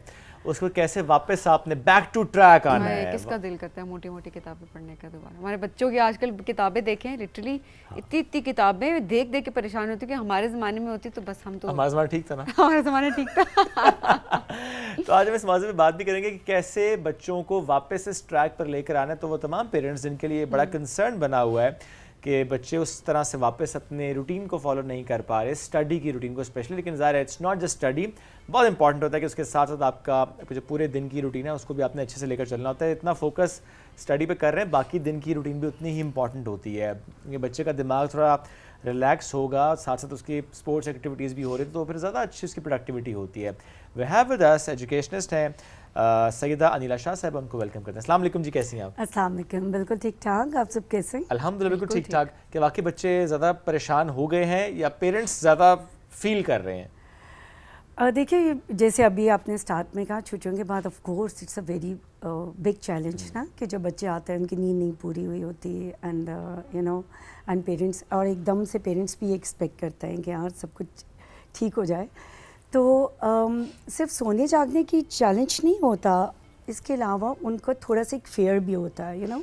اس کو کیسے واپس آپ نے بیک ٹو ٹریک آنا ہے. کس کا دل کرتا ہے موٹی موٹی کتابیں پڑھنے کا دوبارہ. ہمارے بچوں کی آج کل کتابیں دیکھیں, لٹرلی اتنی کتابیں دیکھ دیکھ کے پریشان ہوتی کہ ہمارے زمانے میں ہوتی تو بس ہم تو, ہمارا زمانہ ٹھیک تھا نا, ہمارا زمانہ ٹھیک تھا. تو آج ہم اس موضوع پہ بات بھی کریں گے کہ کیسے بچوں کو واپس اس ٹریک پر لے کر آنا ہے. تو وہ تمام پیرنٹس جن کے لیے بڑا کنسرن بنا ہوا ہے کہ بچے اس طرح سے واپس اپنے روٹین کو فالو نہیں کر پا رہے, اسٹڈی کی روٹین کو اسپیشلی. لیکن ظاہر ہے اٹس ناٹ جسٹ اسٹڈی, بہت امپورٹنٹ ہوتا ہے کہ اس کے ساتھ ساتھ آپ کا جو پورے دن کی روٹین ہے اس کو بھی آپ نے اچھے سے لے کر چلنا ہوتا ہے. اتنا فوکس اسٹڈی پہ کر رہے ہیں, باقی دن کی روٹین بھی اتنی ہی امپورٹنٹ ہوتی ہے. کیونکہ بچے کا دماغ تھوڑا ریلیکس ہوگا, ساتھ ساتھ اس کی اسپورٹس ایکٹیویٹیز بھی ہو رہی ہیں, تو پھر زیادہ اچھی اس کی پروڈکٹیوٹی ہوتی ہے. We have with us educationist ہیں سیدہ انیلا شاہ صاحب, ان کو ویلکم کرتے ہیں. السلام علیکم جی, کیسی ہیں آپ؟ السلام علیکم, بالکل ٹھیک ٹھاک, آپ سب کیسے ہیں؟ الحمدللہ بالکل ٹھیک ٹھاک. کہ واقعی بچے زیادہ پریشان ہو گئے ہیں یا پیرنٹس زیادہ فیل کر رہے ہیں؟ دیکھیے جیسے ابھی آپ نے اسٹارٹ میں کہا, چھٹیوں کے بعد of course it's a very big challenge نا, کہ جب بچے آتے ہیں ان کی نیند نہیں پوری ہوئی ہوتی, and you know and parents, اور ایک دم سے پیرنٹس بھی ایکسپیکٹ کرتے ہیں کہ ہاں سب کچھ ٹھیک ہو جائے. تو صرف سونے جاگنے کی چیلنج نہیں ہوتا, اس کے علاوہ ان کو تھوڑا سا ایک فیئر بھی ہوتا ہے. یو نو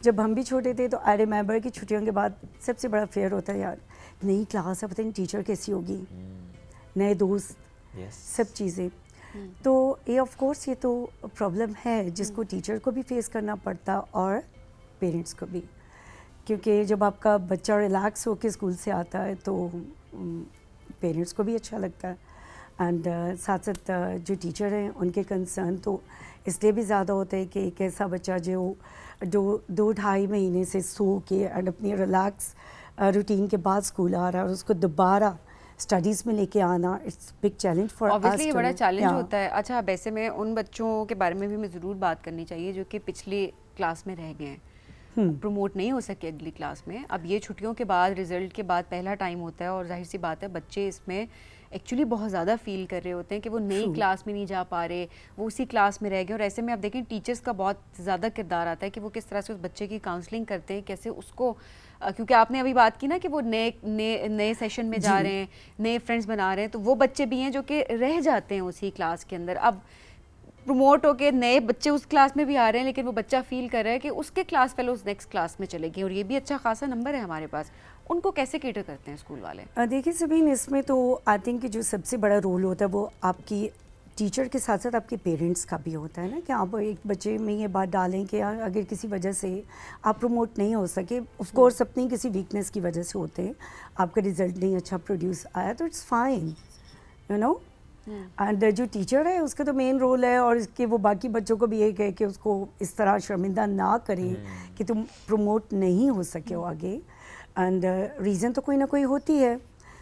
جب ہم بھی چھوٹے تھے تو آئی ریمبر کہ چھٹیوں کے بعد سب سے بڑا فیئر ہوتا ہے, یار نئی کلاس ہے, پتہ نہیں ٹیچر کیسی ہوگی, نئے دوست, سب چیزیں. تو یہ آف کورس یہ تو پرابلم ہے جس کو ٹیچر کو بھی فیس کرنا پڑتا اور پیرنٹس کو بھی, کیونکہ جب آپ کا بچہ ریلیکس ہو کے اسکول سے آتا ہے تو پیرنٹس کو بھی اچھا لگتا ہے, اینڈ ساتھ ساتھ جو ٹیچر ہیں ان کے کنسرن تو اس لیے بھی زیادہ ہوتا ہے کہ ایک ایسا بچہ جو 2-2.5 مہینے سے سو کے اینڈ اپنی ریلیکس روٹین کے بعد اسکول آ رہا ہے, اور اس کو دوبارہ اسٹڈیز میں لے کے آنا, it's big challenge for us. obviously یہ بڑا چیلنج ہوتا ہے. اچھا اب ایسے میں ان بچوں کے بارے میں بھی ہمیں ضرور بات کرنی چاہیے جو کہ پچھلی کلاس میں رہ گئے ہیں. پروموٹ نہیں ہو سکے اگلی کلاس میں. اب یہ چھٹیوں کے بعد رزلٹ کے بعد پہلا ٹائم ہوتا ہے اور ظاہر سی بات ہے بچے اس میں ایکچولی بہت زیادہ فیل کر رہے ہوتے ہیں کہ وہ نئی کلاس میں نہیں جا پا رہے, وہ اسی کلاس میں رہ گئے. اور ایسے میں آپ دیکھیں ٹیچرس کا بہت زیادہ کردار آتا ہے کہ وہ کس طرح سے اس بچے کی کاؤنسلنگ کرتے ہیں, کیسے اس کو, کیونکہ آپ نے ابھی بات کی نا کہ وہ نئے سیشن میں جا رہے ہیں, نئے فرینڈس بنا رہے ہیں, تو وہ بچے بھی ہیں جو کہ رہ جاتے ہیں اسی کلاس کے اندر. اب پروموٹ ہو کے نئے بچے اس کلاس میں بھی آ رہے ہیں لیکن وہ بچہ فیل کر رہا ہے کہ اس کے کلاس فیلوز نیکسٹ کلاس میں چلے گئے, اور یہ بھی اچھا خاصا نمبر ہے ہمارے پاس. ان کو کیسے کیٹر کرتے ہیں اسکول والے؟ دیکھیے سبین, اس میں تو آئی تھنک کہ جو سب سے بڑا رول ہوتا ہے وہ آپ کی ٹیچر کے ساتھ ساتھ آپ کے پیرنٹس کا بھی ہوتا ہے نا, کہ آپ ایک بچے میں یہ بات ڈالیں کہ اگر کسی وجہ سے آپ پروموٹ نہیں ہو سکے, آف کورس اپنی کسی ویکنیس کی وجہ سے ہوتے ہیں, آپ کا رزلٹ نہیں اچھا پروڈیوس آیا تو it's fine, you know. And جو ٹیچر ہے اس کا تو مین رول ہے, اور اس کے وہ باقی بچوں کو بھی یہ کہے کہ اس کو اس طرح شرمندہ نہ کریں کہ تم پروموٹ نہیں ہو سکے ہو آگے. اینڈ ریزن تو کوئی نہ کوئی ہوتی ہے.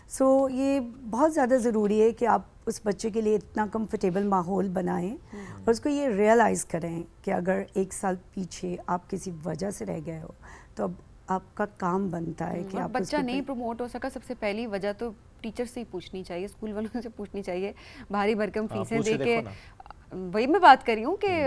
سو یہ بہت زیادہ ضروری ہے کہ آپ اس بچے کے لیے اتنا کمفرٹیبل ماحول بنائیں اور اس کو یہ ریئلائز کریں کہ اگر ایک سال پیچھے آپ کسی وجہ سے رہ گئے ہو تو اب آپ کا کام بنتا ہے کہ آپ بچہ نہیں پروموٹ ہو سکا, سب سے پہلی وجہ تو ٹیچر سے ہی پوچھنی چاہیے, اسکول والوں سے پوچھنی چاہیے. بھاری بھرکم فیسیں دے کے, وہی میں بات کر رہی ہوں کہ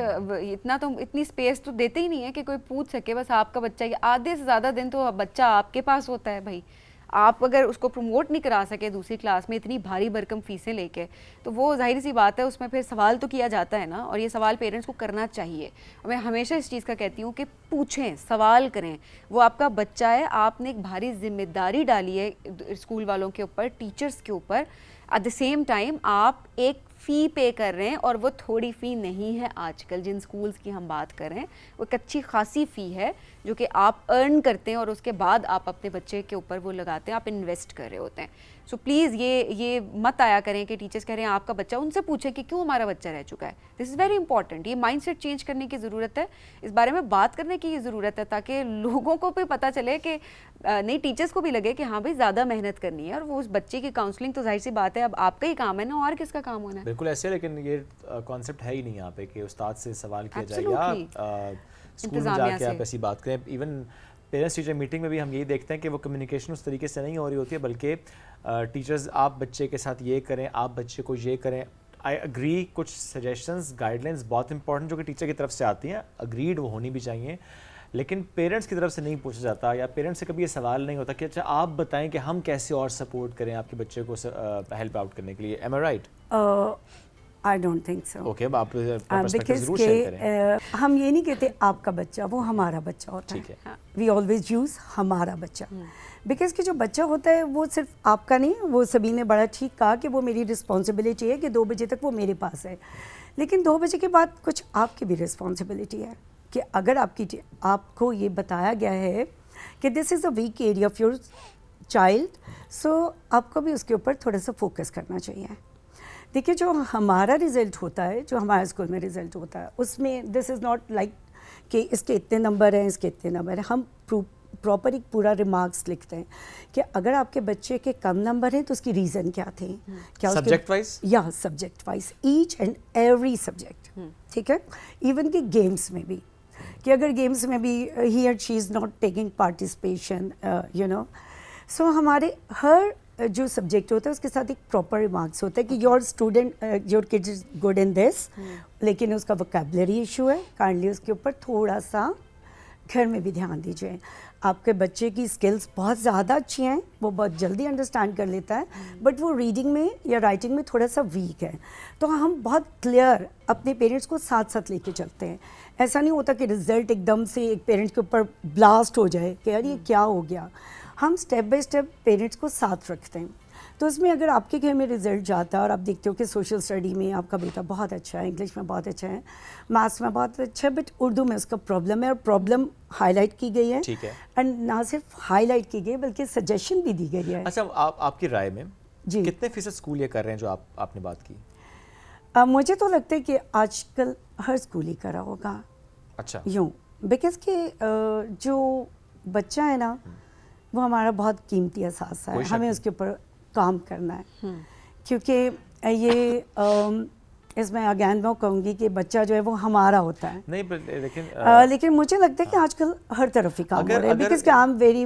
اتنی اسپیس تو دیتے ہی نہیں ہے کہ کوئی پوچھ سکے. بس آپ کا بچہ, آدھے سے زیادہ دن تو بچہ آپ کے پاس ہوتا ہے بھائی. آپ اگر اس کو پروموٹ نہیں کرا سکے دوسری کلاس میں اتنی بھاری بھرکم فیسیں لے کے, تو وہ ظاہر سی بات ہے اس میں پھر سوال تو کیا جاتا ہے نا, اور یہ سوال پیرنٹس کو کرنا چاہیے. میں ہمیشہ اس چیز کا کہتی ہوں کہ پوچھیں, سوال کریں. وہ آپ کا بچہ ہے, آپ نے ایک بھاری ذمہ داری ڈالی ہے اسکول والوں کے اوپر, ٹیچرس کے اوپر. ایٹ دا سیم ٹائم آپ ایک فی پے کر رہے ہیں, اور وہ تھوڑی فی نہیں ہے. آج کل جن سکولز کی ہم بات کر رہے ہیں وہ ایک اچھی خاصی فی ہے جو کہ آپ ارن کرتے ہیں, اور اس کے بعد آپ اپنے بچے کے اوپر وہ لگاتے ہیں, آپ انویسٹ کر رہے ہوتے ہیں. سو پلیز یہ مت آیا کریں کہ ٹیچرس کہہ رہے ہیں آپ کا بچہ, ان سے پوچھیں کہ کیوں ہمارا بچہ رہ چکا ہے. دس از ویری امپورٹنٹ. یہ مائنڈ سیٹ چینج کرنے کی ضرورت ہے, اس بارے میں بات کرنے کی ضرورت ہے, تاکہ لوگوں کو بھی پتہ چلے کہ نہیں, ٹیچرس کو بھی لگے کہ ہاں بھائی زیادہ محنت کرنی ہے, اور وہ اس بچے کی کاؤنسلنگ تو ظاہر سی بات ہے اب آپ کا ہی کام ہے نا, اور کس کا کام ہونا ہے. بالکل ایسے, لیکن یہ کانسیپٹ ہے ہی نہیں یہاں پہ کہ استاد سے سوال کیا جائے یا اسکول میں جا کے آپ ایسی بات کریں. ایون پیرنٹس ٹیچر میٹنگ میں بھی ہم یہی دیکھتے ہیں کہ وہ کمیونیکیشن اس طریقے سے نہیں ہو رہی ہوتی ہے, بلکہ ٹیچرز آپ بچے کے ساتھ یہ کریں, آپ بچے کو یہ کریں. آئی اگری, کچھ سجیشنز گائیڈ لائنس بہت امپورٹنٹ جو کہ ٹیچر کی طرف سے آتی ہیں, اگریڈ وہ ہونی بھی چاہیے, لیکن پیرنٹس کی طرف سے نہیں پوچھا جاتا, یا پیرنٹس سے کبھی یہ سوال نہیں ہوتا کہ اچھا آپ بتائیں کہ ہم کیسے اور سپورٹ کریں آپ کے بچے کو ہیلپ آؤٹ کرنے کے لیے. Am I right? I don't think so. Okay, اب آپ پرسپیکٹیو بیکاز ضرور شیئر کریں. ہم یہ نہیں کہتے آپ کا بچہ, وہ ہمارا بچہ ہوتا ہے. وی آلویز یوز ہمارا بچہ, بیکاز کہ جو بچہ ہوتا ہے وہ صرف آپ کا نہیں, وہ سبھی نے بڑا ٹھیک کہا کہ وہ میری رسپانسبلٹی ہے کہ 2 بجے تک وہ میرے پاس ہے, لیکن 2 بجے کے بعد کچھ آپ کی بھی رسپانسبلٹی ہے کہ اگر آپ کو یہ بتایا گیا ہے کہ this is a weak area of your child, so آپ کو بھی اس کے اوپر تھوڑا سا فوکس کرنا چاہیے. دیکھیے جو ہمارا رزلٹ ہوتا ہے, جو ہمارے اسکول میں رزلٹ ہوتا ہے, اس میں دس از ناٹ لائک کہ اس کے اتنے نمبر ہیں, اس کے اتنے نمبر ہیں. ہم پراپر ایک پورا ریمارکس لکھتے ہیں کہ اگر آپ کے بچے کے کم نمبر ہیں تو اس کی ریزن کیا تھے, کیا سبجیکٹ وائز, یا subject wise, each and every subject. ٹھیک ہے, ایون کہ گیمس میں بھی, کہ اگر گیمس میں بھی ہی اور she is not taking participation, you know. So ہمارے ہر جو سبجیکٹ ہوتا ہے اس کے ساتھ ایک پراپر ریمارکس ہوتا ہے کہ your student, your kid is good in this, لیکن اس کا ووکیبلری ایشو ہے, کائنڈلی اس کے اوپر تھوڑا سا گھر میں بھی دھیان دیجیے. آپ کے بچے کی اسکلس بہت زیادہ اچھی ہیں, وہ بہت جلدی انڈرسٹینڈ کر لیتا ہے, بٹ وہ ریڈنگ میں یا رائٹنگ میں تھوڑا سا ویک ہے. تو ہم بہت کلیئر اپنے پیرنٹس کو ساتھ ساتھ لے کے چلتے ہیں. ایسا نہیں ہوتا کہ رزلٹ ایک دم سے ایک پیرنٹ کے اوپر بلاسٹ ہو جائے کہ یار یہ کیا ہو گیا. ہم اسٹیپ بائی اسٹیپ پیرنٹس کو ساتھ رکھتے ہیں. تو اس میں اگر آپ کے گھر میں رزلٹ جاتا ہے اور آپ دیکھتے ہو کہ سوشل اسٹڈی میں آپ کا بیٹا بہت اچھا ہے, انگلش میں بہت اچھا ہے, میتھس میں بہت اچھا ہے, بٹ اردو میں اس کا پرابلم ہے, اور پرابلم ہائی لائٹ کی گئی ہے, اینڈ نہ صرف ہائی لائٹ کی گئی بلکہ سجیشن بھی دی گئی ہے. اچھا, آپ کی رائے میں جی کتنے فیصد اسکول یہ کر رہے ہیں جو آپ نے بات کی؟ مجھے تو لگتا ہے کہ آج کل ہر اسکول ہی کرا ہوگا. اچھا, یوں, بیکاز کہ جو بچہ ہے نا وہ ہمارا بہت قیمتی اثاثہ ہے, ہمیں اس کے اوپر کام کرنا ہے, کیونکہ یہ اس میں اگین میں کہوں گی کہ بچہ جو ہے وہ ہمارا ہوتا ہے. نہیں لیکن لیکن مجھے لگتا ہے کہ آج کل ہر طرف ہی کام ہو رہا ہے, بیکاز کہ آئی ایم ویری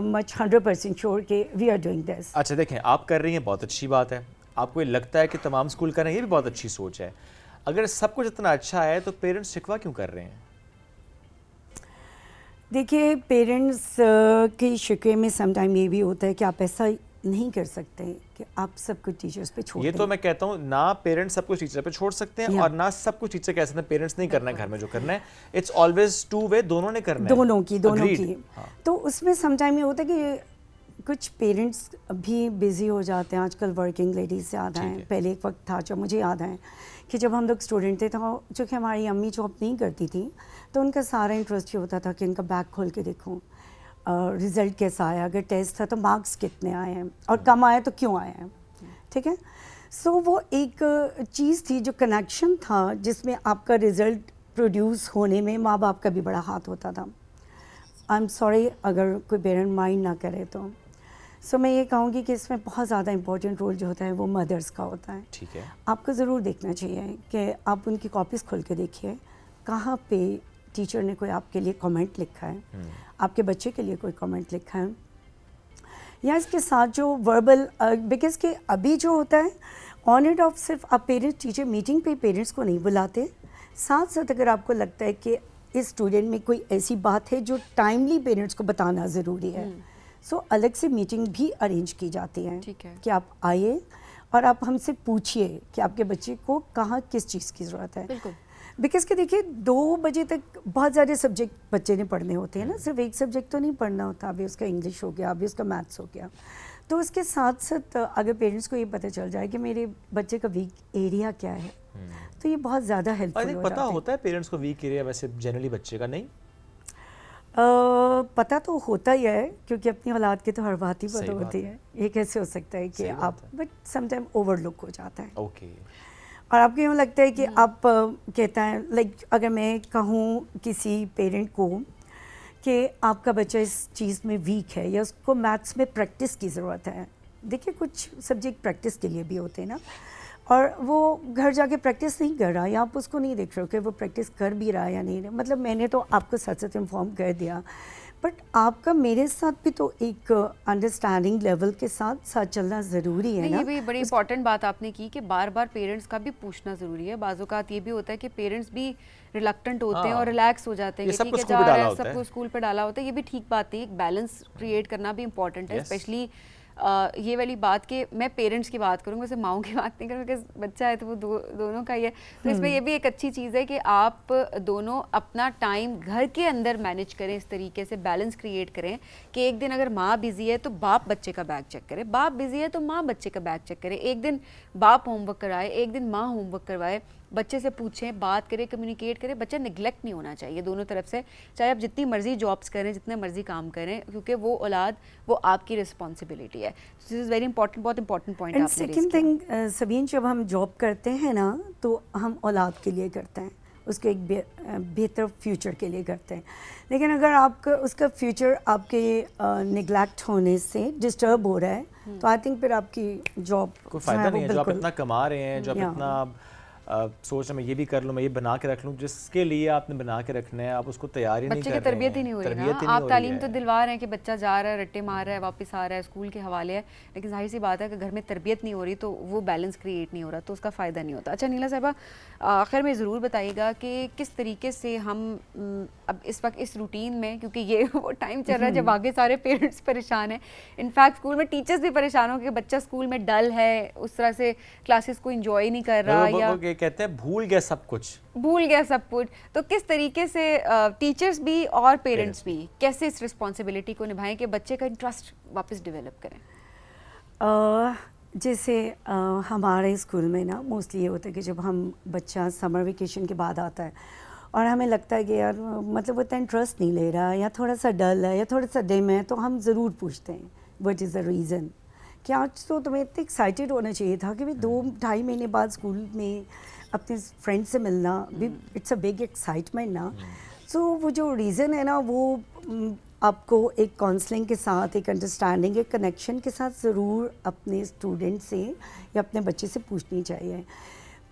مچ 100% شیور کہ وی آر ڈوئنگ دس. اچھا دیکھیں, آپ کر رہی ہیں, بہت اچھی بات ہے. آپ کو یہ لگتا ہے کہ تمام اسکول کریں, یہ بھی بہت اچھی سوچ ہے. اگر سب کچھ اتنا اچھا ہے تو پیرنٹس شکوہ کیوں کر رہے ہیں؟ دیکھیے پیرنٹس کی شکوے میں سم ٹائم یہ بھی ہوتا ہے کہ آپ ایسا نہیں کر سکتے کہ آپ سب کچھ ٹیچرس پہ چھوڑ دیں. یہ تو میں کہتا ہوں, نہ پیرنٹس سب کچھ ٹیچر پہ چھوڑ سکتے ہیں اور نہ سب کچھ ٹیچر کہہ سکتے ہیں پیرنٹس نہیں کرنا ہے گھر میں جو کرنا ہے. اٹس آلویز ٹو وے, دونوں نے کرنا ہے, دونوں کی. تو اس میں سم ٹائم یہ ہوتا ہے کہ کچھ پیرنٹس بھی بزی ہو جاتے ہیں. آج کل ورکنگ لیڈیز زیادہ ہیں. پہلے ایک وقت تھا جب مجھے یاد ہے کہ جب ہم لوگ اسٹوڈنٹ تھے تو چونکہ ہماری امی جاب نہیں کرتی تھی تو ان کا سارا انٹرسٹ یہ ہوتا تھا کہ ان کا بیگ کھول کے دیکھوں رزلٹ کیسا آیا, اگر ٹیسٹ تھا تو مارکس کتنے آئے ہیں اور کم آئے تو کیوں آئے ہیں. ٹھیک ہے, سو وہ ایک چیز تھی جو کنیکشن تھا جس میں آپ کا رزلٹ پروڈیوس ہونے میں ماں باپ کا بھی بڑا ہاتھ ہوتا تھا. آئی ایم سوری اگر کوئی پیرنٹ مائنڈ نہ کرے تو. سو میں یہ کہوں گی کہ اس میں بہت زیادہ امپورٹنٹ رول جو ہوتا ہے وہ مدرس کا ہوتا ہے. ٹھیک ہے, آپ کو ضرور دیکھنا چاہیے کہ آپ ان کی کاپیز کھول کے دیکھیے کہاں پہ ٹیچر نے کوئی آپ کے لیے کامنٹ لکھا ہے, آپ کے بچے کے لیے کوئی کامنٹ لکھا ہے, یا اس کے ساتھ جو وربل, بیکاز کہ ابھی جو ہوتا ہے آن اینڈ آف صرف آپ پیرنٹ ٹیچر میٹنگ پہ پیرنٹس کو نہیں بلاتے, ساتھ ساتھ اگر آپ کو لگتا ہے کہ اس اسٹوڈنٹ میں کوئی ایسی بات ہے جو ٹائملی پیرنٹس کو بتانا ضروری ہے, سو الگ سے میٹنگ بھی ارینج کی جاتی ہے کہ آپ آئیے اور آپ ہم سے پوچھیے کہ آپ کے بچے کو کہاں کس چیز کی ضرورت ہے. بالکل, بیکاز کہ دیکھیے 2 بجے تک بہت سارے سبجیکٹ بچے نے پڑھنے ہوتے ہیں نا, صرف ایک سبجیکٹ تو نہیں پڑھنا ہوتا. ابھی اس کا انگلش ہو گیا, ابھی اس کا میتھس ہو گیا. تو اس کے ساتھ ساتھ اگر پیرنٹس کو یہ پتہ چل جائے کہ میرے بچے کا ویک ایریا کیا ہے تو یہ بہت زیادہ ہیلپ فل پتہ ہوتا ہے پیرنٹس کو ویک ایریا ویسے جنرلی بچے کا نہیں پتہ تو ہوتا ہی ہے کیونکہ اپنی اولاد کی تو ہر بات ہی پتہ ہوتی ہے. یہ کیسے ہو سکتا ہے کہ آپ, but sometime overlook ہو جاتا ہے. اوکے, اور آپ کو یوں لگتا ہے کہ آپ کہتا ہے لائک اگر میں کہوں کسی پیرنٹ کو کہ آپ کا بچہ اس چیز میں ویک ہے یا اس کو میتھس میں پریکٹس کی ضرورت ہے. دیکھیے کچھ سبجیکٹ پریکٹس کے لیے بھی ہوتے ہیں نا, اور وہ گھر جا کے پریکٹس نہیں کر رہا یا آپ اس کو نہیں دیکھ رہے ہو کہ وہ پریکٹس کر بھی رہا ہے یا نہیں. مطلب میں نے تو آپ کو سچ سچ انفارم کر دیا, بٹ آپ کا میرے ساتھ بھی تو ایک انڈرسٹینڈنگ لیول کے ساتھ ساتھ چلنا ضروری ہے نا. یہ بھی بڑی امپورٹنٹ بات آپ نے کی کہ بار بار پیرنٹس کا بھی پوچھنا ضروری ہے. بعض اوقات یہ بھی ہوتا ہے کہ پیرنٹس بھی ریلکٹنٹ ہوتے ہیں اور ریلیکس ہو جاتے ہیں کہ ٹھیک ہے جا رہا ہے, سب کو اسکول پہ ڈالا ہوتا ہے. یہ بھی ٹھیک بات ہے, ایک بیلنس کریٹ کرنا بھی امپورٹنٹ ہے. اسپیشلی یہ والی بات کہ میں پیرنٹس کی بات کروں, ویسے ماؤں کی بات نہیں کروں کیونکہ بچہ ہے تو وہ دونوں کا ہی ہے. تو اس میں یہ بھی ایک اچھی چیز ہے کہ آپ دونوں اپنا ٹائم گھر کے اندر مینیج کریں, اس طریقے سے بیلنس کریٹ کریں کہ ایک دن اگر ماں بزی ہے تو باپ بچے کا بیگ چیک کرے, باپ بزی ہے تو ماں بچے کا بیگ چیک کرے. ایک دن باپ ہوم ورک کرائے, ایک دن ماں ہوم ورک کروائے, بچے سے پوچھیں, بات کریں, کمیونیکیٹ کریں. بچہ نگلیکٹ نہیں ہونا چاہیے دونوں طرف سے, چاہے آپ جتنی مرضی جابس کریں, جتنے مرضی کام کریں, کیونکہ وہ اولاد وہ آپ کی رسپانسبلٹی ہے. دس از ویری امپورٹنٹ, بہت امپورٹنٹ پوائنٹ آپ نے ریز کیا. سیکنڈ تھنگ سبین, جب ہم جاب کرتے ہیں نا تو ہم اولاد کے لیے کرتے ہیں, اس کے ایک بہتر فیوچر کے لیے کرتے ہیں. لیکن اگر آپ کا اس کا فیوچر آپ کے نگلیکٹ ہونے سے ڈسٹرب ہو رہا ہے تو آئی تھنک پھر آپ کی جاب کوئی فائدہ نہیں ہے. جو آپ اتنا کما رہے ہیں, جو آپ اتنا سوچ رہے میں یہ بھی کر لوں, میں یہ بنا کے رکھ لوں, جس کے لیے آپ نے بنا کے رکھنا ہے آپ اس کو تیار ہی نہیں کر رہے ہیں. بچے کی تربیت ہی نہیں ہو رہی نا. آپ تعلیم تو دلوا رہے ہیں کہ بچہ جا رہا ہے, رٹے مار رہا ہے, واپس آ رہا ہے, اسکول کے حوالے ہے, لیکن ظاہر سی بات ہے کہ گھر میں تربیت نہیں ہو رہی تو وہ بیلنس کریٹ نہیں ہو رہا, تو اس کا فائدہ نہیں ہوتا. اچھا نیلا صاحبہ, آخر میں ضرور بتائیے گا کہ کس طریقے سے ہم اب اس وقت اس روٹین میں, کیونکہ یہ وہ ٹائم چل رہا ہے جب آگے سارے پیرنٹس پریشان ہیں, انفیکٹ اسکول میں ٹیچرس بھی پریشان ہو کہ بچہ اسکول میں ڈل ہے, اس طرح سے کلاسز کو انجوائے نہیں کر رہا, یا کہتے ہیں بھول گیا سب کچھ, تو کس طریقے سے ٹیچرز بھی اور پیرنٹس بھی کیسے اس رسپانسبلٹی کو نبھائیں کہ بچے کا انٹرسٹ واپس ڈیولپ کریں؟ جیسے ہمارے اسکول میں نا موسٹلی یہ ہوتا ہے کہ جب ہم بچہ سمر ویکیشن کے بعد آتا ہے اور ہمیں لگتا ہے کہ یار مطلب اتنا انٹرسٹ نہیں لے رہا, یا تھوڑا سا ڈل ہے, یا تھوڑا سا ڈم ہے, تو ہم ضرور پوچھتے ہیں وٹ از دا ریزن, کہ آج تو تمہیں اتنے ایکسائٹیڈ ہونا چاہیے تھا کہ 2-2.5 مہینے بعد اسکول میں اپنے فرینڈ سے ملنا بھی اٹس اے بگ ایکسائٹمنٹ نا. سو وہ جو ریزن ہے نا وہ آپ کو ایک کاؤنسلنگ کے ساتھ, ایک انڈرسٹینڈنگ, ایک کنیکشن کے ساتھ ضرور اپنے اسٹوڈنٹ سے یا اپنے بچے سے پوچھنی چاہیے.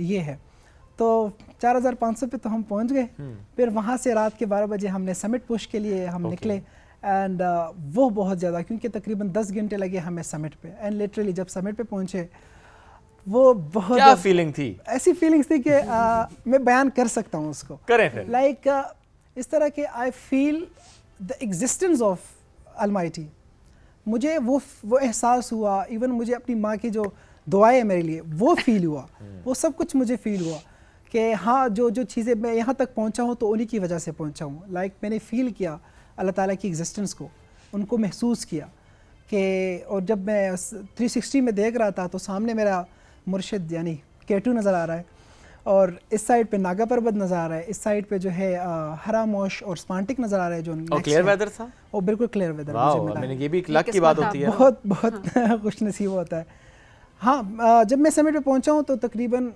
یہ ہے. تو 4500 پہ تو ہم پہنچ گئے. پھر وہاں سے رات کے 12 بجے ہم نے سمٹ پش کے لیے ہم نکلے. اینڈ وہ بہت زیادہ, کیونکہ تقریباً 10 گھنٹے لگے ہمیں سمٹ پہ. اینڈ لٹرلی جب سمٹ پہ پہنچے وہ بہت کیا فیلنگ تھی؟ ایسی فیلنگس تھی کہ میں بیان کر سکتا ہوں اس کو. کریں پھر. لائک اس طرح کہ آئی فیل دا ایگزسٹنس آف المائٹی. مجھے وہ احساس ہوا, ایون مجھے اپنی ماں کی جو دعائیں میرے لیے وہ فیل ہوا, وہ سب کچھ مجھے فیل ہوا کہ ہاں جو چیزیں میں یہاں تک پہنچا ہوں تو انہی کی وجہ سے پہنچا ہوں. لائک میں نے فیل کیا اللہ تعالیٰ کی ایگزسٹنس کو, ان کو محسوس کیا کہ, اور جب میں 360 میں دیکھ رہا تھا تو سامنے میرا مرشد یعنی K2 نظر آ رہا ہے, اور اس سائڈ پہ ناگا پربت نظر آ رہا ہے, اس سائڈ پہ جو ہے ہراموش اور سپانٹک نظر آ رہا ہے جو کلیئر ویدر تھا. وہ بالکل کلیئر ویدر میں نے, یہ بھی ایک لک کی بات ہوتی ہے, بہت بہت خوش نصیب ہوتا ہے. ہاں جب میں سمٹ پہ پہنچا ہوں تو تقریباً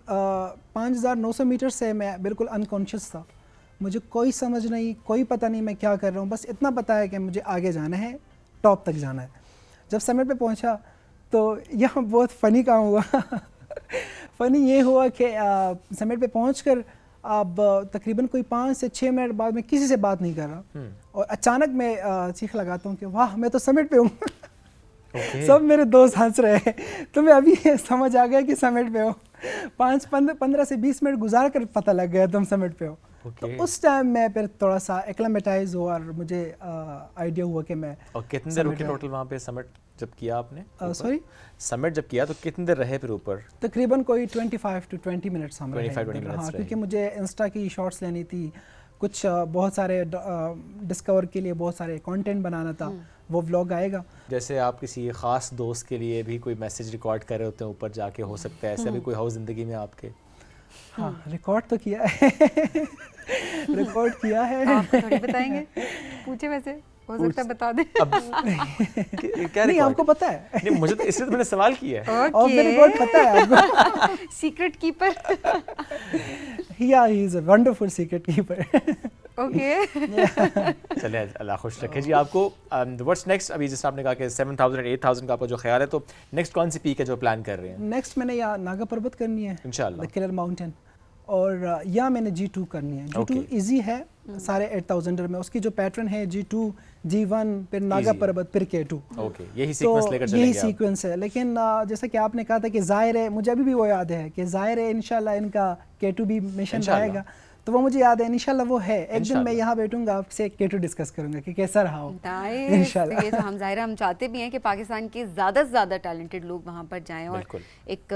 5900 میٹر سے میں بالکل انکانشیس تھا. مجھے کوئی سمجھ نہیں, کوئی پتہ نہیں میں کیا کر رہا ہوں, بس اتنا پتہ ہے کہ مجھے آگے جانا ہے, ٹاپ تک جانا ہے. جب سمٹ پہ پہنچا تو یہاں بہت فنی کام ہوا. فنی یہ ہوا کہ سمٹ پہ پہنچ کر اب تقریباً کوئی 5 سے 6 منٹ بعد میں کسی سے بات نہیں کر رہا, اور اچانک میں چیخ لگاتا ہوں کہ واہ میں تو سمٹ پہ ہوں. سب میرے دوست ہنس رہے ہیں, تو میں ابھی سمجھ آ گیا کہ سمٹ پہ ہو. 15 سے 20 منٹ گزار کر پتہ لگ گیا تم سمٹ پہ ہو. تو اس ٹائم میں پھر تھوڑا سا ایکلمیٹائز ہوا, اور مجھے آئیڈیا ہوا کہ میں. اور کتنے دیر رکے ٹوٹل وہاں پہ سمٹ جب کیا آپ نے؟ سوری, سمٹ جب کیا تو کتنے دیر رہے پھر اوپر؟ تقریباً کوئی 25 to 20 منٹس ہم رہے. 25-20 منٹس. ہاں, کیونکہ مجھے انسٹا کی شارٹس لینی تھی, کچھ بہت سارے ڈسکور کے لیے بہت سارے کانٹینٹ بنانا تھا, وہ ولاگ آئے گا. جیسے آپ کسی خاص دوست کے لیے بھی کوئی میسج ریکارڈ کر رہے ہوتے ہیں اوپر جا کے, ہو سکتا ہے ایسا بھی کوئی ہو زندگی میں آپ کے؟ ہاں ریکارڈ تو کیا ہے, ریکارڈ کیا ہے. آپ تھوڑی بتائیں گے, پوچھے ویسے ہو سکتا ہے بتا دیں. نہیں آپ کو پتہ ہے, نہیں مجھے تو اس لیے تو میں نے سوال کیا ہے. اور ریکارڈ پتہ ہے آپ کو. Secret keeper. Yeah, he is a wonderful secret keeper. Okay چلیں اللہ خوش رکھے جی آپ کو. What's next? ابھی جیسے آپ نے کہا کہ 7000 8000 کا آپ کا جو خیال ہے, تو نیکسٹ کون سی پیک ہے جو پلان کر رہے ہیں؟ نیکسٹ میں نے یا ناگا پربت کرنی ہے انشاءاللہ, کلر ماؤنٹین, اور یا میں نے G2 کرنی ہے. G2 ایزی ہے سارے 8000 میں, اس کی جو پیٹرن ہے G2 G1 پھر ناگا پربت پھر K2. اوکے, یہی سیکوینس لے کر چلیں گے. یہی سیکوینس ہے, لیکن جیسا کہ آپ نے کہا تھا کہ ظاہر ہے, مجھے ابھی بھی وہ یاد ہے کہ ظاہر ہے انشاءاللہ ان کا K2 بھی مشن رہے گا, تو وہ مجھے یاد ہے انشاءاللہ وہ ہے. ایک دن میں یہاں بیٹھوں گا آپ سے K2 ڈسکس کروں گا کہ کیسا رہا ہو انشاءاللہ. یہ تو ہم ظاہر ہم چاہتے بھی ہیں کہ پاکستان کے زیادہ سے زیادہ ٹیلنٹڈ لوگ وہاں پر جائیں, اور ایک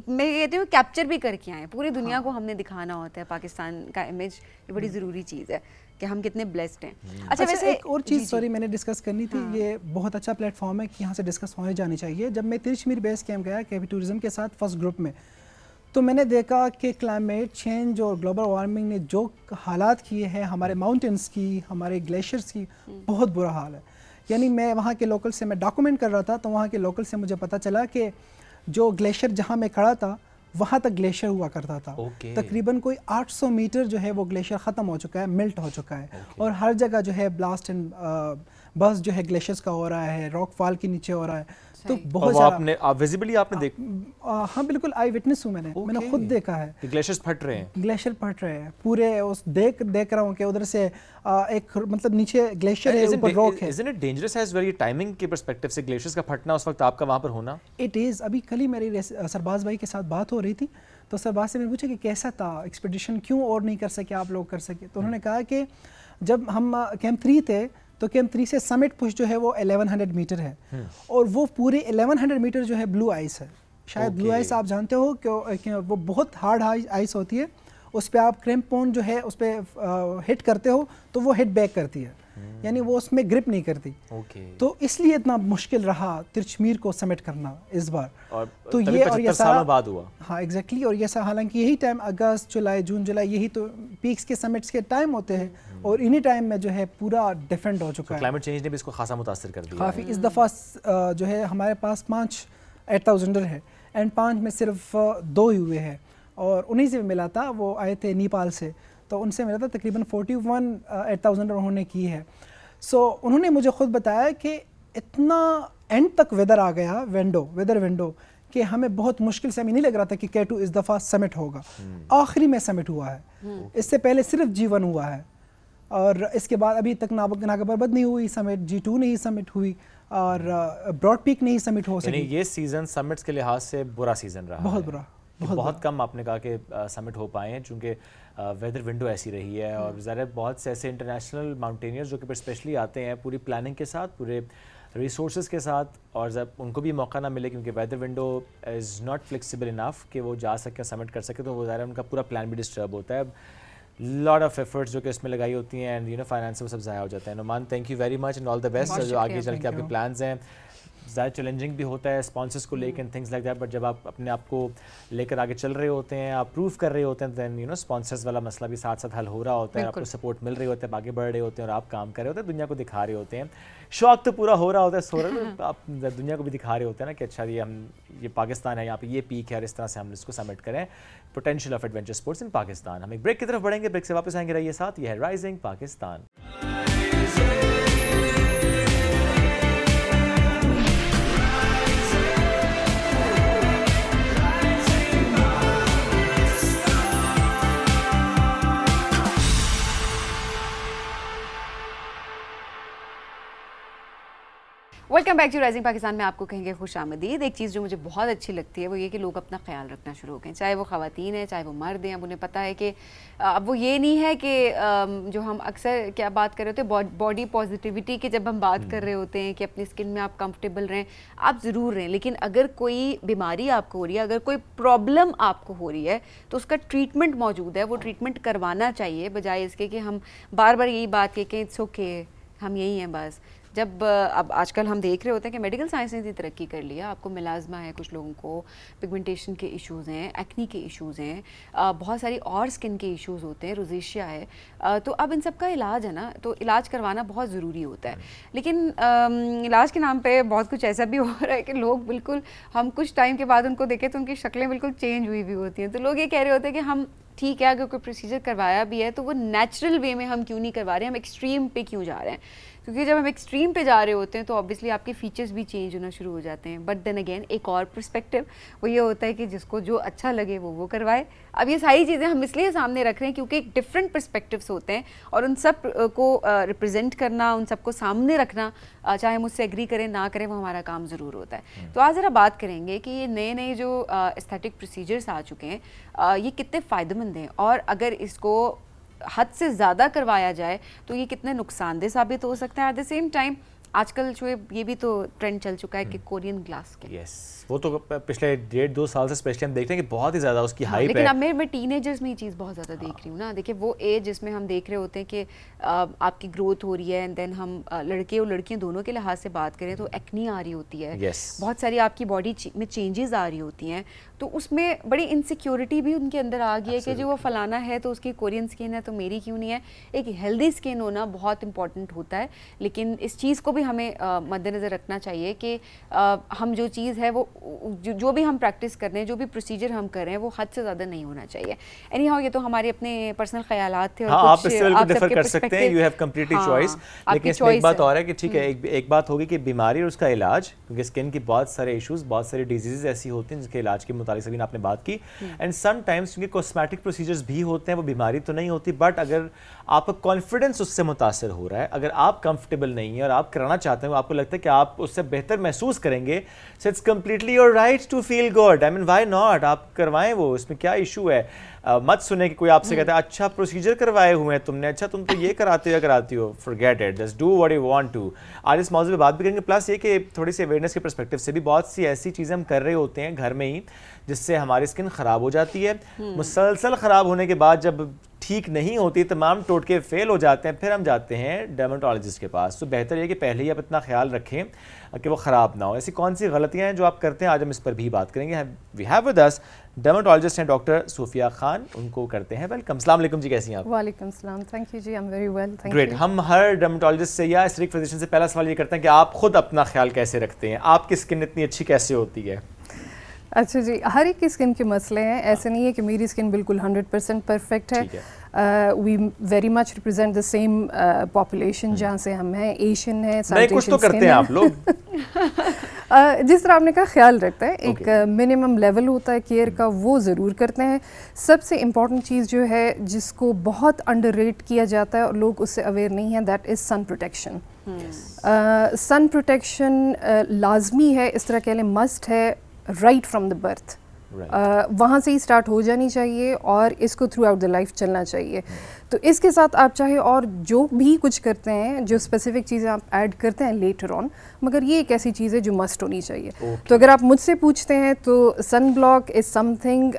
میں کہتی ہوں کیپچر بھی کر کے آئیں. پوری دنیا کو ہم نے دکھانا ہوتا ہے پاکستان کا امیج, یہ بڑی ضروری چیز ہے کہ ہم کتنے بلیسڈ ہیں. اچھا ویسے ایک اور چیز سوری میں نے ڈسکس کرنی تھی, یہ بہت اچھا پلیٹ فارم ہے کہ یہاں سے ڈسکس ہونے جانی چاہیے. جب میں ترچمیر بیس کیمپ گیا کیبی ٹورزم کے ساتھ فرسٹ گروپ میں, تو میں نے دیکھا کہ کلائمیٹ چینج اور گلوبل وارمنگ نے جو حالات کیے ہیں ہمارے ماؤنٹینس کی, ہمارے گلیشیئرس کی, بہت برا حال ہے. یعنی میں وہاں کے لوکل سے میں ڈاکومنٹ کر رہا تھا, تو وہاں کے لوکل سے مجھے پتہ چلا کہ جو گلیشیئر جہاں میں کھڑا تھا وہاں تک گلیشیئر ہوا کرتا تھا. تقریباً کوئی 800 میٹر جو ہے وہ گلیشیئر ختم ہو چکا ہے, میلٹ ہو چکا ہے, اور ہر جگہ جو ہے بلاسٹ اینڈ بس جو ہے گلیشیئرس کا ہو رہا ہے, راک فال کے نیچے ہو رہا ہے. تو بہت زیادہ ویزیبلی آپ نے دیکھا؟ ہاں بالکل, آئی وٹنس ہوں, میں نے خود دیکھا ہے. گلیشیئرز پھٹ رہے ہیں, گلیشیئر پھٹ رہے ہیں پورے, اس دیکھ رہا ہوں کہ ادھر سے ایک مطلب نیچے گلیشیئر ہے, اوپر راک ہے. Isn't it dangerous as well, timing کے پرسپیکٹو سے گلیشیئرز کا پھٹنا اس وقت آپ کا وہاں پر ہونا؟ It is. ابھی کل ہی میری سرباز بھائی کے ساتھ بات ہو رہی تھی, تو سرباز سے میں نے پوچھا کہ کیسا تھا ایکسپیڈیشن, کیوں اور نہیں کر سکے آپ لوگ کر سکے. تو انہوں نے کہا کہ جب ہم کیمپ 3 تھے تو کیمپ 3 سے سمٹ پش جو ہے وہ 1100 میٹر ہے, اور وہ پورے 1100 میٹر جو ہے بلو آئس ہے. شاید بلو آئس آپ جانتے ہو کہ وہ بہت ہارڈ آئس ہوتی ہے, اس پہ آپ کرمپون جو ہے اس پہ ہٹ کرتے ہو تو وہ ہٹ بیک کرتی ہے, یعنی وہ اس میں گرپ نہیں کرتی. تو اس لیے اتنا مشکل رہا ترچمیر کو سمٹ کرنا اس بار. تو یہ اور یہ سارا بعد ہوا. ہاں ایگزیکٹلی, اور یہ حالانکہ یہی ٹائم اگست جولائی جون جولائی یہی تو پیکس کے سمٹس کے ٹائم ہوتے ہیں, اور انہی ٹائم میں جو ہے پورا ڈیفرنٹ ہو چکا ہے. کلائمیٹ چینج نے بھی اس کو خاصا متاثر کر دیا. کافی. اس دفعہ جو ہے ہمارے پاس 5 8000 ہے, اینڈ 5 میں صرف 2 ہی ہوئے ہیں, اور انہیں سے ملا تھا, وہ آئے تھے نیپال سے, تو ان سے ملا تھا تقریباً 41 8000 انہوں نے کی ہے. سو انہوں نے مجھے خود بتایا کہ اتنا اینڈ تک ویدر آ گیا, ویدر ونڈو, کہ ہمیں بہت مشکل سے ہمیں نہیں لگ رہا تھا کہ K2 اس دفعہ سمٹ ہوگا. آخری میں سمٹ ہوا ہے, اس سے پہلے صرف G1 ہوا ہے, اور اس کے بعد ابھی تک ناگا پربت نہیں ہوئی سمٹ, G2 نہیں سمٹ ہوئی, اور براڈ پیک نہیں سمٹ ہو سکی. یہ سیزن سمٹس کے لحاظ سے برا سیزن رہا, بہت برا, بہت کم آپ نے کہا کہ سمٹ ہو پائے ہیں, چونکہ ویدر ونڈو ایسی رہی ہے, اور ظاہر بہت سے ایسے انٹرنیشنل ماؤنٹینئرز جو کہ اسپیشلی آتے ہیں پوری پلاننگ کے ساتھ, پورے ریسورسز کے ساتھ, اور جب ان کو بھی موقع نہ ملے کیونکہ weather window is not flexible enough کہ وہ جا سکیں سمٹ کر سکے, تو وہ ظاہر ان کا پورا پلان بھی ڈسٹرب ہوتا ہے. لاٹ آف ایفرٹس جو کہ اس میں لگائی ہوتی ہیں, اینڈ فائنانس وہ سب ضائع ہو جاتا ہے. Nauman, thank you very much and all the best. جو آگے چل کے آپ کے پلانز ہیں, زیادہ چیلنجنگ بھی ہوتا ہے اسپانسرس کو لے کے تھنگس لائک دیٹ, بٹ جب آپ اپنے آپ کو لے کر آگے چل رہے ہوتے ہیں, آپ پروف کر رہے ہوتے ہیں, دین اسپانسرس والا مسئلہ بھی ساتھ ساتھ حل ہو رہا ہوتا ہے, آپ کو سپورٹ مل رہی ہوتا ہے, آگے بڑھ رہے ہوتے ہیں, اور آپ کام کر رہے ہوتے ہیں, دنیا کو دکھا رہے ہوتے ہیں. شوق تو پورا ہو رہا ہوتا ہے, سو رہا ہے, آپ دنیا کو بھی دکھا رہے ہوتے ہیں نا کہ اچھا یہ پاکستان ہے, یہاں پہ یہ پیک ہے, اور اس طرح سے ہم اس کو سبمٹ کریں. پوٹینشیل آف ایڈونچر اسپورٹس ان پاکستان. ہم ایک بریک کی طرف بڑھیں گے, بریک سے واپس آئیں گے, رہیے ساتھ. یہ ہے rising Pakistan. Welcome back to rising Pakistan میں آپ کو کہیں گے خوش آمدید. ایک چیز جو مجھے بہت اچھی لگتی ہے وہ یہ کہ لوگ اپنا خیال رکھنا شروع ہو گئے, چاہے وہ خواتین ہیں چاہے وہ مرد ہیں. اب انہیں پتہ ہے کہ اب وہ یہ نہیں ہے کہ جو ہم اکثر کیا بات کر رہے ہوتے ہیں باڈی پازیٹیوٹی کی, جب ہم بات کر رہے ہوتے ہیں کہ اپنی اسکن میں آپ کمفرٹیبل رہیں, آپ ضرور رہیں, لیکن اگر کوئی بیماری آپ کو ہو رہی ہے, اگر کوئی پرابلم آپ کو ہو رہی ہے, تو اس کا ٹریٹمنٹ موجود ہے, وہ ٹریٹمنٹ کروانا چاہیے, بجائے اس کے کہ ہم بار بار یہی بات کہ اٹس اوکے, ہم یہی ہیں بس. جب اب آج کل ہم دیکھ رہے ہوتے ہیں کہ میڈیکل سائنس نے اتنی ترقی کر لیا, آپ کو ملازمہ ہے, کچھ لوگوں کو پگمنٹیشن کے ایشوز ہیں, ایکنی کے ایشوز ہیں, بہت ساری اور اسکن کے ایشوز ہوتے ہیں, روزیشیا ہے, تو اب ان سب کا علاج ہے نا, تو علاج کروانا بہت ضروری ہوتا ہے. لیکن علاج کے نام پہ بہت کچھ ایسا بھی ہو رہا ہے کہ لوگ بالکل, ہم کچھ ٹائم کے بعد ان کو دیکھیں تو ان کی شکلیں بالکل چینج ہوئی بھی ہوتی ہیں. تو لوگ یہ کہہ رہے ہوتے ہیں کہ ہم ٹھیک ہے اگر کوئی پروسیجر کروایا بھی ہے تو وہ نیچرل وے میں ہم کیوں نہیں کروا رہے, ہم ایکسٹریم پہ کیوں جا رہے ہیں. کیونکہ جب ہم ایکسٹریم پہ جا رہے ہوتے ہیں تو آبویسلی آپ کے فیچرز بھی چینج ہونا شروع ہو جاتے ہیں. بٹ دین اگین ایک اور پرسپیکٹو وہ یہ ہوتا ہے کہ جس کو جو اچھا لگے وہ کروائے. اب یہ ساری چیزیں ہم اس لیے سامنے رکھ رہے ہیں کیونکہ ایک ڈفرینٹ پرسپیکٹوس ہوتے ہیں, اور ان سب کو ریپرزینٹ کرنا, ان سب کو سامنے رکھنا, چاہے مجھ سے ایگری کریں نہ کریں, وہ ہمارا کام ضرور ہوتا ہے. تو آج ذرا بات کریں گے کہ یہ نئے جو ایستھیٹک پروسیجرس آ چکے ہیں, یہ کتنے فائدہ مند ہیں, اور اگر اس کو حد سے زیادہ کروایا جائے تو یہ کتنے نقصان دہ ثابت ہو سکتا ہے. ایٹ دا سیم ٹائم آج کل جو یہ بھی تو ٹرینڈ چل چکا ہے کہ کورین گلاس کے, یس وہ تو پچھلے 1.5-2 سال سے اسپیشلی ہم دیکھ رہے ہیں کہ بہت ہی زیادہ اس کی ہائپ ہے. لیکن اب میں ٹین ایجرز میں یہ چیز بہت زیادہ دیکھ رہی ہوں نا. دیکھیں وہ ایج جس میں ہم دیکھ رہے ہوتے ہیں کہ آپ کی گروتھ ہو رہی ہے, اینڈ دین ہم لڑکے اور لڑکیاں دونوں کے لحاظ سے بات کریں تو ایکنی آ رہی ہوتی ہے, بہت ساری آپ کی باڈی میں چینجز آ رہی ہوتی ہیں, تو اس میں بڑی انسیکیورٹی بھی ان کے اندر آ گئی ہے کہ جو وہ فلانا ہے تو اس کی کورین اسکن ہے تو میری کیوں نہیں ہے. ایک ہیلدی اسکن ہونا بہت امپورٹنٹ ہوتا ہے, لیکن اس چیز کو بھی ہمیں مد نظر رکھنا چاہیے کہ ہم جو چیز ہے وہ جو بھی ہم پریکٹس کر رہے ہیں, جو بھی پروسیجر ہم کر رہے ہیں, وہ حد سے زیادہ نہیں ہونا چاہیے. اینی ہاؤ یہ تو ہمارے اپنے پرسنل خیالات تھے, اور آپ اس سے بالکل ڈیفر کر سکتے ہیں, یو ہیو کمپلیٹلی چوائس. لیکن اس میں ایک بات اور ہے کہ ٹھیک ہے, ایک بات ہوگی کہ بیماری اور اس کا علاج, کیونکہ اسکن کی بہت سارے ایشوز, بہت ساری ڈیزیز ایسی ہوتی ہیں جس کے علاج کے متعلق سبھی نے آپ نے بات کی, اینڈ سم ٹائمس کیونکہ کاسمیٹک پروسیجرز بھی ہوتے ہیں, وہ بیماری تو نہیں ہوتی, بٹ اگر آپ کا کانفیڈنس اس سے متاثر ہو رہا ہے, اگر آپ کمفرٹیبل نہیں ہیں اور آپ کرانا چاہتے ہیں, آپ کو لگتا ہے کہ آپ اس سے بہتر محسوس کریں گے, so it's completely your right to feel good. I mean why not, آپ کروائیں, وہ اس میں کیا ایشو ہے. مت سنیں کہ کوئی آپ سے کہتا ہے اچھا پروسیجر کروائے ہوئے ہیں تم نے, اچھا تم تو یہ کراتی ہو, forget it, just do what you want to. آج اس موضوع پہ بات بھی کریں گے, پلس یہ کہ تھوڑی سی اویئرنیس کے پرسپیکٹو سے بھی بہت سی ایسی چیزیں ہم کر رہے ہوتے ہیں گھر میں ہی جس سے ہماری اسکن خراب ہو جاتی ہے. مسلسل خراب ہونے کے بعد جب ٹھیک نہیں ہوتی, تمام ٹوٹکے فیل ہو جاتے ہیں, پھر ہم جاتے ہیں ڈرماٹولوجسٹ کے پاس. تو بہتر یہ کہ پہلے ہی آپ اتنا خیال رکھیں کہ وہ خراب نہ ہو. ایسی کون سی غلطیاں ہیں جو آپ کرتے ہیں, آج ہم اس پر بھی بات کریں گے. We have with us dermatologist ہیں ڈاکٹر صوفیہ خان, ان کو کرتے ہیں ویلکم. السلام علیکم جی, کیسی ہیں آپ؟ وعلیکم السلام, تھینک یو جی, I am very well, thank you. Great. ہم ہر ڈرماٹولوجسٹ سے یا اسٹرک فزیشین سے پہلا سوال یہ کرتے ہیں کہ آپ خود اپنا خیال کیسے رکھتے ہیں, آپ کی اسکن اتنی اچھی کیسے ہوتی ہے؟ اچھا جی, ہر ایک کی اسکن کے مسئلے ہیں, ایسے نہیں ہے کہ میری اسکن بالکل 100% پرفیکٹ ہے. We very much represent the same population جہاں سے ہم ہیں, ایشین ہے, کچھ تو کرتے ہیں آپ لوگ. جس طرح آپ نے کہا خیال رکھتا ہے, ایک منیمم لیول ہوتا ہے کیئر کا, وہ ضرور کرتے ہیں. سب سے امپورٹنٹ چیز جو ہے جس کو بہت انڈر ریٹ کیا جاتا ہے اور لوگ اس سے اویئر نہیں ہیں, that is sun protection. Sun protection لازمی ہے, اس طرح کہہ لیں مسٹ ہے, رائٹ فرام دا برتھ. وہاں سے ہی اسٹارٹ ہو جانی چاہیے اور اس کو تھرو آؤٹ دا لائف چلنا چاہیے. تو اس کے ساتھ آپ چاہے اور جو بھی کچھ کرتے ہیں, جو اسپیسیفک چیزیں آپ ایڈ کرتے ہیں لیٹر آن, مگر یہ ایک ایسی چیز ہے جو مسٹ ہونی چاہیے. تو اگر آپ مجھ سے پوچھتے ہیں تو sunblock is something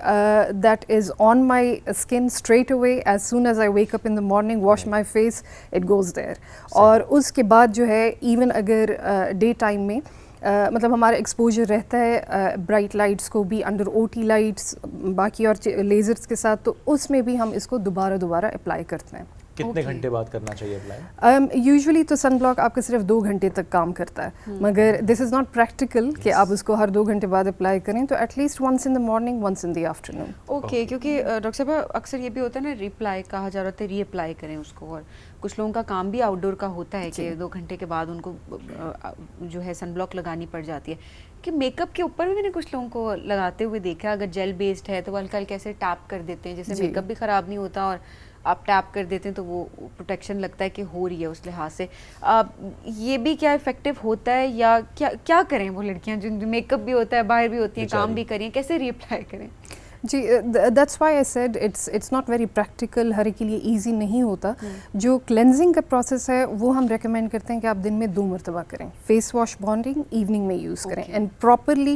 that is on my skin straight away as soon as I wake up in the morning, wash my face, it goes there. اور اس کے بعد جو ہے ایون اگر ڈے ٹائم میں مطلب ہمارا ایکسپوجر رہتا ہے برائٹ لائٹس کو بھی, انڈر او ٹی لائٹس باقی اور لیزرس کے ساتھ, تو اس میں بھی ہم اس کو دوبارہ اپلائی کرتے ہیں. کتنے گھنٹے بعد کرنا چاہیے اپلائی؟ یوزلی تو سن بلاک آپ کا صرف 2 گھنٹے تک کام کرتا ہے, مگر دس از ناٹ پریکٹیکل کہ آپ اس کو ہر 2 گھنٹے بعد اپلائی کریں, تو at least once in the morning, once in the afternoon. Okay, کیونکہ ڈاکٹر صاحبہ اکثر یہ بھی ہوتا ہے نا, ریپلائی کہا جا رہا ہے, ری اپلائی کریں اس کو, اور کچھ لوگوں کا کام بھی آؤٹ ڈور کا ہوتا ہے کہ 2 گھنٹے کے بعد ان کو جو ہے سن بلاک لگانی پڑ جاتی ہے. کہ میک اپ کے اوپر بھی میں نے کچھ لوگوں کو لگاتے ہوئے دیکھا, اگر جیل بیسڈ ہے تو وہ ہلکا ہلکا ایسے ٹیپ کر دیتے ہیں, جیسے میک اپ بھی خراب نہیں ہوتا اور آپ ٹیپ کر دیتے ہیں تو وہ پروٹیکشن لگتا ہے کہ ہو رہی ہے اس لحاظ سے. یہ بھی کیا افیکٹو ہوتا ہے, یا کیا کریں وہ لڑکیاں جو میک اپ بھی ہوتا ہے, باہر بھی ہوتی ہیں, کام بھی کریں, کیسے ری اپلائی کریں؟ جی that's why I said it's not very practical, ہر ایک کے لیے ایزی نہیں ہوتا. جو کلینزنگ کا پروسیس ہے وہ ہم ریکمینڈ کرتے ہیں کہ آپ دن میں 2 مرتبہ کریں. فیس واش بانڈنگ ایوننگ میں یوز کریں, and properly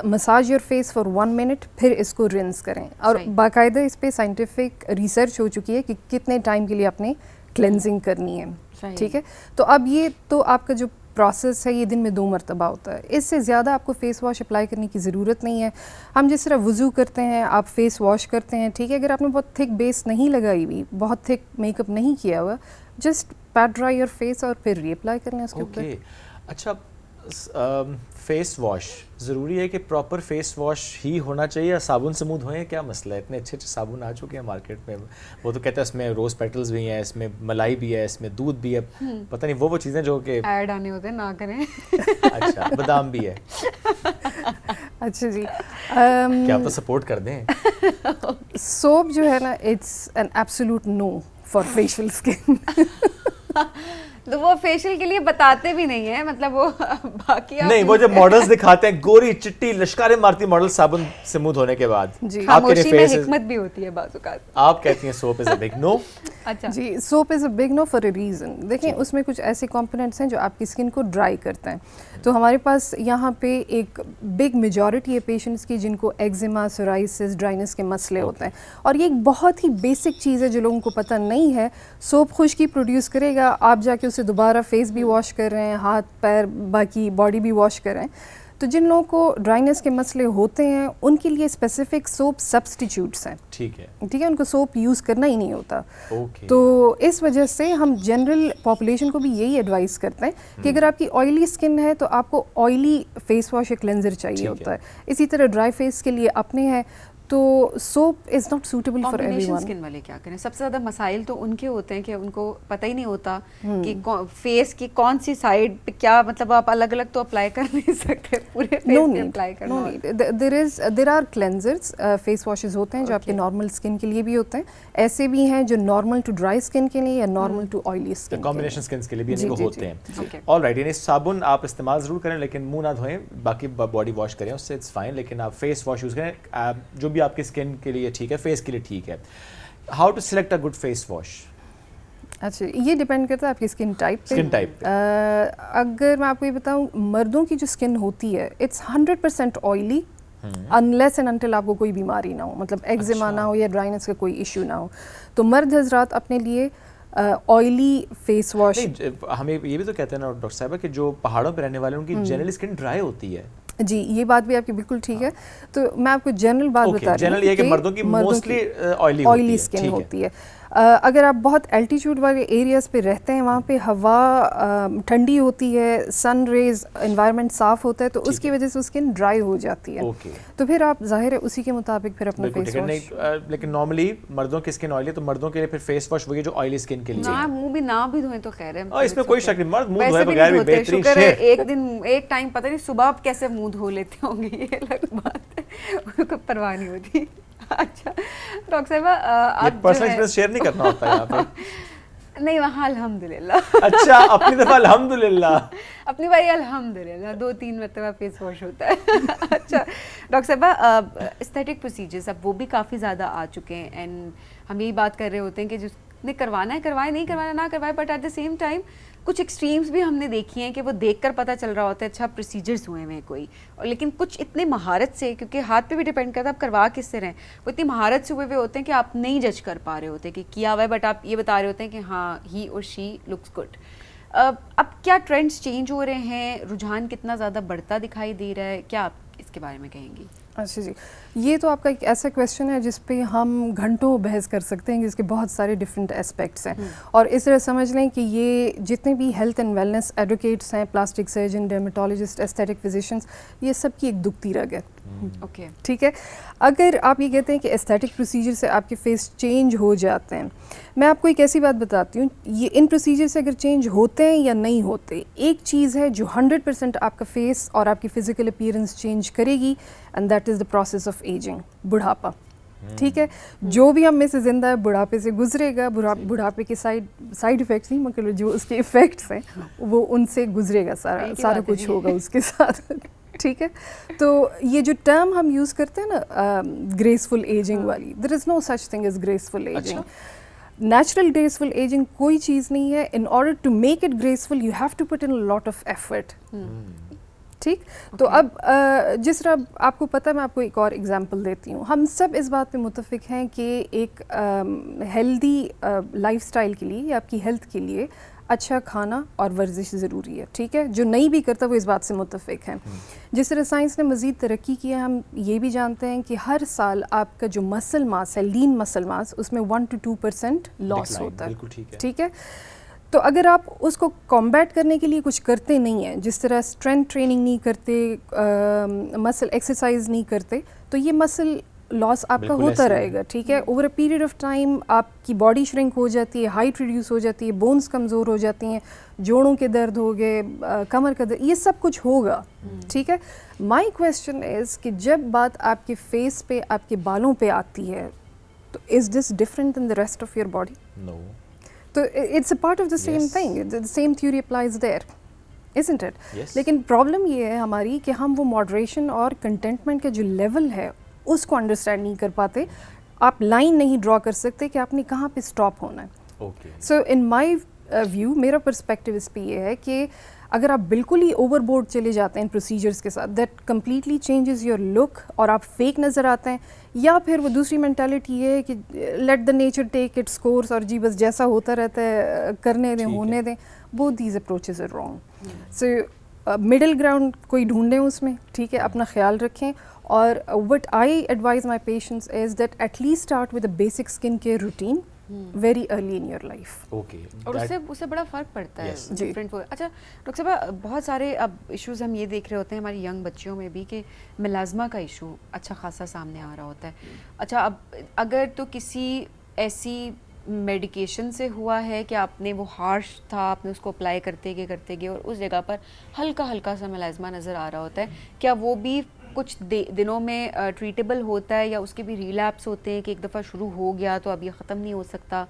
massage your face for 1 minute, پھر اس کو رنس کریں. اور باقاعدہ اس پہ سائنٹیفک ریسرچ ہو چکی ہے کہ کتنے ٹائم کے لیے آپ نے کلینزنگ کرنی ہے. ٹھیک ہے, تو اب یہ تو آپ کا جو پروسیس ہے یہ دن میں 2 مرتبہ ہوتا ہے. اس سے زیادہ آپ کو فیس واش اپلائی کرنے کی ضرورت نہیں ہے. ہم جس طرح وضو کرتے ہیں آپ فیس واش کرتے ہیں, ٹھیک ہے, اگر آپ نے بہت تھک بیس نہیں لگائی ہوئی, بہت تھک میک اپ نہیں کیا ہوا, just pat dry your face اور پھر ری اپلائی کرنا ہے اس کے اوپر. اچھا, فیس واش ضروری ہے کہ پراپر فیس واش ہی ہونا چاہیے یا صابن سے منہ دھوئیں؟ کیا مسئلہ ہے؟ اتنے اچھے اچھے صابن آ چکے ہیں مارکیٹ میں, وہ تو کہتے ہیں اس میں روز پیٹلز بھی ہیں, اس میں ملائی بھی ہے, اس میں دودھ بھی ہے, پتہ نہیں وہ چیزیں جو کہ ایڈ آنے ہوتے ہیں, نہ کریں. اچھا, بادام بھی ہے. اچھا جی, کیا آپ تو سپورٹ کر دیں. سوپ جو ہے نا, it's an absolute no for facial skin. تو وہ فیشیل کے لیے بتاتے بھی نہیں ہیں, مطلب وہ باقی نہیں, وہ جب ماڈلز دکھاتے ہیں گوری چٹی لشکاریں مارتی ماڈل صابن سے منہ دھونے کے بعد, خاموشی میں حکمت بھی ہوتی ہے بعض اوقات. آپ کہتی ہیں soup is a big no. اچھا جی, soap is a big no for a reason. دیکھیں اس میں کچھ ایسے کمپوننٹس ہیں جو آپ کی اسکن کو ڈرائی کرتے ہیں. تو ہمارے پاس یہاں پہ ایک بگ میجورٹی ہے پیشنٹس کی جن کو ایگزیما, سورائسس, ڈرائنس کے مسئلے ہوتے ہیں, اور یہ ایک بہت ہی بیسک چیز ہے جو لوگوں کو پتہ نہیں ہے. سوپ خشکی پروڈیوس کرے گا, آپ جا کے اسے دوبارہ فیس بھی واش کر رہے ہیں, ہاتھ پیر باقی باڈی بھی واش کر رہے ہیں. تو جن لوگوں کو ڈرائنس کے مسئلے ہوتے ہیں ان کے لیے اسپیسیفک سوپ سبسٹیچیوٹس ہیں. ٹھیک ہے, ان کو سوپ یوز کرنا ہی نہیں ہوتا. تو اس وجہ سے ہم جنرل پاپولیشن کو بھی یہی ایڈوائز کرتے ہیں کہ اگر آپ کی آئلی اسکن ہے تو آپ کو آئلی فیس واش یا کلینزر چاہیے ہوتا ہے. اسی طرح ڈرائی فیس کے لیے اپنے ہیں, تو soap is not suitable for everyone. Skin والے کیا کریں؟ سب سے زیادہ مسائل تو ان کے ہوتے ہیں کہ ان کو پتہ ہی نہیں ہوتا کہ فیس کی کون سی سائڈ پہ کیا, مطلب آپ الگ الگ تو اپلائی کر نہیں سکتے پورے فیس پہ اپلائی کرنا. دیر آر کلینزرز, فیس واشز ہوتے ہیں جو آپ کے نارمل اسکن کے لیے بھی ہوتے ہیں, ایسے بھی ہیں جو نارمل ٹو ڈرائی اسکن کے لیے یا normal to oily skin, combination skins کے لیے بھی ان کو ہوتے ہیں. آل رائٹ, یعنی صابن آپ استعمال ضرور کریں لیکن منہ نہ دھوئیں, باقی باڈی واش کریں, اس سے اٹس فائن, لیکن آپ فیس واش یوز کریں جو بھی آپ کی اسکن کے لیے ٹھیک ہے, فیس کے لیے ٹھیک ہے. How to select a good face wash? اچھا, یہ ڈیپینڈ کرتا ہے آپ کی اسکن ٹائپ پہ. اگر میں آپ کو یہ بتاؤں, مردوں کی جو اسکن ہوتی ہے it's 100% oily unless and until آپ کو کوئی بیماری نہ ہو, مطلب ایگزیما نہ ہو یا ڈرائنس کا کوئی ایشو نہ ہو. تو مرد حضرات اپنے لیے آئلی فیس واش, ہمیں یہ بھی تو کہتے ہیں نا ڈاکٹر صاحبہ کہ جو پہاڑوں پہ رہنے والے ان کی جنرل اسکن ڈرائی ہوتی ہے. جی, یہ بات بھی آپ کی بالکل ٹھیک ہے. تو میں آپ کو جنرل بات بتا رہی ہوں, جنرل یہ کہ مردوں کی موسٹلی آئلی اسکن ہوتی ہے. اگر آپ بہت الٹیچیوڈ والے ایریاز پہ رہتے ہیں وہاں پہ ہوا ٹھنڈی ہوتی ہے, سن ریز, انوائرمنٹ صاف ہوتا ہے, تو اس کی وجہ سے اسکن ڈرائی ہو جاتی ہے. تو پھر آپ ظاہر ہے اسی کے مطابق پھر اپنا فیس واش. لیکن نارملی مردوں کی اسکن آئلی, تو مردوں کے لیے پھر فیس واش وہی جو آئلی اسکن کے لیے. منہ بھی نہ بھی دھوئیں تو خیر ہے, اس میں کوئی شک نہیں, مرد منہ دھوئے بغیر بھی بہترین شکر ہے. ایک دن ایک ٹائم پتہ نہیں صبح آپ کیسے منہ دھو لیتے ہوں گے, یہ الگ بات ہے, ان کو پرواہ نہیں ہوتی. اچھا ڈاکٹر صاحبہ آپ پرسنل ایکسپیرینس شیئر نہیں کرنا ہوتا یہاں پہ. نہیں, وہاں الحمدللہ. اچھا, اپنی دفعہ الحمدللہ, اپنی باری الحمدللہ 2-3 مرتبہ فیس واش ہوتا ہے. اچھا ڈاکٹر صاحبہ, استھیٹک پروسیجرز اب وہ بھی کافی زیادہ آ چکے ہیں, اینڈ ہم یہی بات کر رہے ہوتے ہیں کہ جس نے کروانا ہے کروائے, نہیں کروانا نہ کروائے, but at the same time کچھ ایکسٹریمز بھی ہم نے دیکھی ہیں کہ وہ دیکھ کر پتہ چل رہا ہوتا ہے اچھا پروسیجرز ہوئے ہیں کوئی, اور لیکن کچھ اتنے مہارت سے, کیونکہ ہاتھ پہ بھی ڈیپینڈ کرتا ہے آپ کروا کس سے رہیں, وہ اتنی مہارت سے ہوئے ہوتے ہیں کہ آپ نہیں جج کر پا رہے ہوتے کہ کیا ہوا ہے, بٹ آپ یہ بتا رہے ہوتے ہیں کہ ہاں ہی اور شی لکس گڈ. اب کیا ٹرینڈز چینج ہو رہے ہیں, رجحان کتنا زیادہ بڑھتا دکھائی دے رہا ہے, کیا آپ اس کے بارے میں کہیں گی؟ اچھا جی, یہ تو آپ کا ایک ایسا کویشچن ہے جس پہ ہم گھنٹوں بحث کر سکتے ہیں, جس کے بہت سارے ڈفرینٹ اسپیکٹس ہیں, اور اس طرح سمجھ لیں کہ یہ جتنے بھی ہیلتھ اینڈ ویلنس ایڈوکیٹس ہیں, پلاسٹک سرجن, ڈرمیٹولوجسٹ, ایستھیٹک فزیشینس, یہ سب کی ایک دکھتی رگ ہے. اوکے ٹھیک ہے, اگر آپ یہ کہتے ہیں کہ ایستھیٹک پروسیجر سے آپ کے فیس چینج ہو جاتے ہیں, میں آپ کو ایک ایسی بات بتاتی ہوں, یہ ان پروسیجر سے اگر چینج ہوتے ہیں یا نہیں ہوتے, ایک چیز ہے جو 100% آپ کا فیس اور آپ کی فزیکل اپیئرنس چینج کرے گی, and that is the process of ageing, بڑھاپا. ٹھیک ہے, جو بھی ہم میں سے زندہ ہے بڑھاپے سے گزرے گا, بڑھاپے کے سائڈ افیکٹس نہیں مگر جو اس کے افیکٹس ہیں وہ ان سے گزرے گا, سارا کچھ ہوگا اس کے ساتھ. ٹھیک ہے, تو یہ جو ٹرم ہم یوز کرتے ہیں نا گریسفل ایجنگ والی, there is no such thing as graceful ageing. Natural graceful ageing کوئی چیز نہیں ہے. In order to make it graceful you have to put in lot of effort. ٹھیک, تو اب جس طرح آپ کو پتہ ہے, میں آپ کو ایک اور ایگزامپل دیتی ہوں. ہم سب اس بات پہ متفق ہیں کہ ایک ہیلدی لائف سٹائل کے لیے یا آپ کی ہیلتھ کے لیے اچھا کھانا اور ورزش ضروری ہے. ٹھیک ہے, جو نہیں بھی کرتا وہ اس بات سے متفق ہیں. جس طرح سائنس نے مزید ترقی کی ہے, ہم یہ بھی جانتے ہیں کہ ہر سال آپ کا جو مسل ماس ہے, لین مسل ماس, اس میں 1 to 2% لاس ہوتا ہے. ٹھیک ہے, تو اگر آپ اس کو کمبیٹ کرنے کے لیے کچھ کرتے نہیں ہیں, جس طرح اسٹرینتھ ٹریننگ نہیں کرتے, مسل ایکسرسائز نہیں کرتے, تو یہ مسل لاس آپ کا ہوتا رہے گا. ٹھیک ہے, over a period of time آپ کی باڈی شرنک ہو جاتی ہے, ہائٹ ریڈیوس ہو جاتی ہے, بونس کمزور ہو جاتی ہیں, جوڑوں کے درد ہو گئے, کمر کا درد, یہ سب کچھ ہوگا. ٹھیک ہے, مائی کویسچن از کہ جب بات آپ کے فیس پہ, آپ کے بالوں پہ آتی ہے, تو is this different than the rest of your body? No. تو it's a part of the same thing, the same theory applies there, isn't it? لیکن پرابلم یہ ہے ہماری کہ ہم وہ ماڈریشن اور کنٹینٹمنٹ کا جو لیول ہے اس کو انڈرسٹینڈ نہیں کر پاتے. آپ لائن نہیں ڈرا کر سکتے کہ آپ نے کہاں پہ اسٹاپ ہونا ہے. سو ان مائی ویو, میرا پرسپیکٹیو اس پہ یہ ہے کہ اگر آپ بالکل ہی اوور بورڈ چلے جاتے ہیں پروسیجرز کے ساتھ, دیٹ کمپلیٹلی چینجز یور لک اور آپ فیک نظر آتے ہیں, یا پھر وہ دوسری مینٹالٹی یہ ہے کہ let the nature take its course, اور جی بس جیسا ہوتا رہتا ہے کرنے دیں, ہونے دیں. Both these approaches are wrong. So middle ground کوئی ڈھونڈیں اس میں. ٹھیک ہے, اپنا خیال رکھیں. اور what I advise my patients is that at least start with a basic skin care routine very early in your life. اور اس سے بڑا فرق پڑتا ہے ڈفرینٹ. اچھا ڈاکٹر صاحبہ, بہت سارے اب ایشوز ہم یہ دیکھ رہے ہوتے ہیں ہماری ینگ بچیوں میں بھی کہ ملازمہ کا ایشو اچھا خاصا سامنے آ رہا ہوتا ہے. اچھا, اب اگر تو کسی ایسی میڈیکیشن سے ہوا ہے کہ آپ نے وہ ہارش تھا, آپ نے اس کو اپلائی کرتے گئے اور اس جگہ پر ہلکا ہلکا سا ملازمہ نظر آ رہا ہوتا ہے, کیا وہ بھی کچھ دنوں میں ٹریٹیبل ہوتا ہے, یا اس کے بھی ریلیپس ہوتے ہیں کہ ایک دفعہ شروع ہو گیا تو اب یہ ختم نہیں ہو سکتا,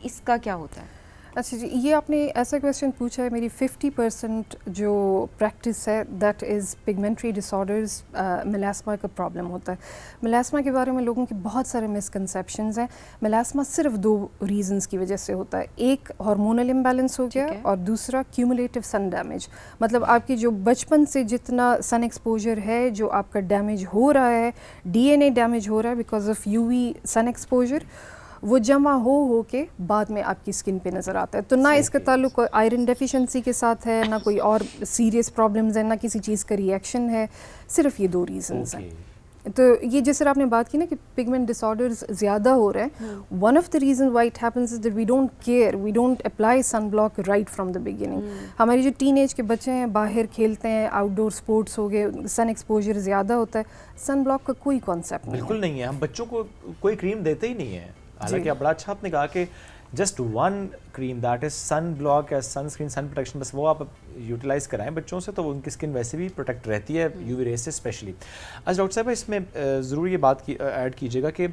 اس کا کیا ہوتا ہے؟ اچھا جی, یہ آپ نے ایسا کویشچن پوچھا ہے. میری 50% جو پریکٹس ہے دیٹ از پگمنٹری ڈس آرڈرز, ملاسما کا پرابلم ہوتا ہے. ملاسما کے بارے میں لوگوں کے بہت سارے مسکنسیپشنز ہیں. ملاسما صرف 2 ریزنز کی وجہ سے ہوتا ہے, ایک ہارمونل امبیلنس ہو گیا اور دوسرا کیومولیٹو سن ڈیمیج. مطلب آپ کی جو بچپن سے جتنا سن ایکسپوجر ہے جو آپ کا ڈیمیج ہو رہا ہے, ڈی این اے ڈیمیج ہو رہا ہے because of U V sun exposure, وہ جمع ہو کے بعد میں آپ کی اسکن پہ نظر آتا ہے. تو نہ اس کا تعلق آئرن ڈیفیشنسی کے ساتھ ہے, نہ کوئی اور سیریس پرابلمز ہیں, نہ کسی چیز کا ری ایکشن ہے, صرف یہ 2 ریزنز ہیں. تو یہ جس طرح آپ نے بات کی نا کہ پگمنٹ ڈس آرڈرز زیادہ ہو رہے ہیں, one of the reason why it happens is that we don't care, we don't apply sun block right from the beginning. ہماری جو ٹین ایج کے بچے ہیں باہر کھیلتے ہیں, آؤٹ ڈور اسپورٹس ہو گئے, سن ایکسپوجر زیادہ ہوتا ہے, سن بلاک کا کوئی کانسیپٹ نہیں بالکل نہیں ہے. ہم بچوں کو کوئی کریم دیتے ہی نہیں ہے, حالانکہ بڑا اچھا آپ نے کہا کہ just one cream that is sun block یا سن اسکرین سن پروٹیکشن, بس وہ آپ یوٹیلائز کرائیں بچوں سے تو ان کی اسکن ویسے بھی پروٹیکٹ رہتی ہے یو وی ریز سے اسپیشلی. اچھا ڈاکٹر صاحب اس میں ضرور یہ بات ایڈ کیجیے گا کہ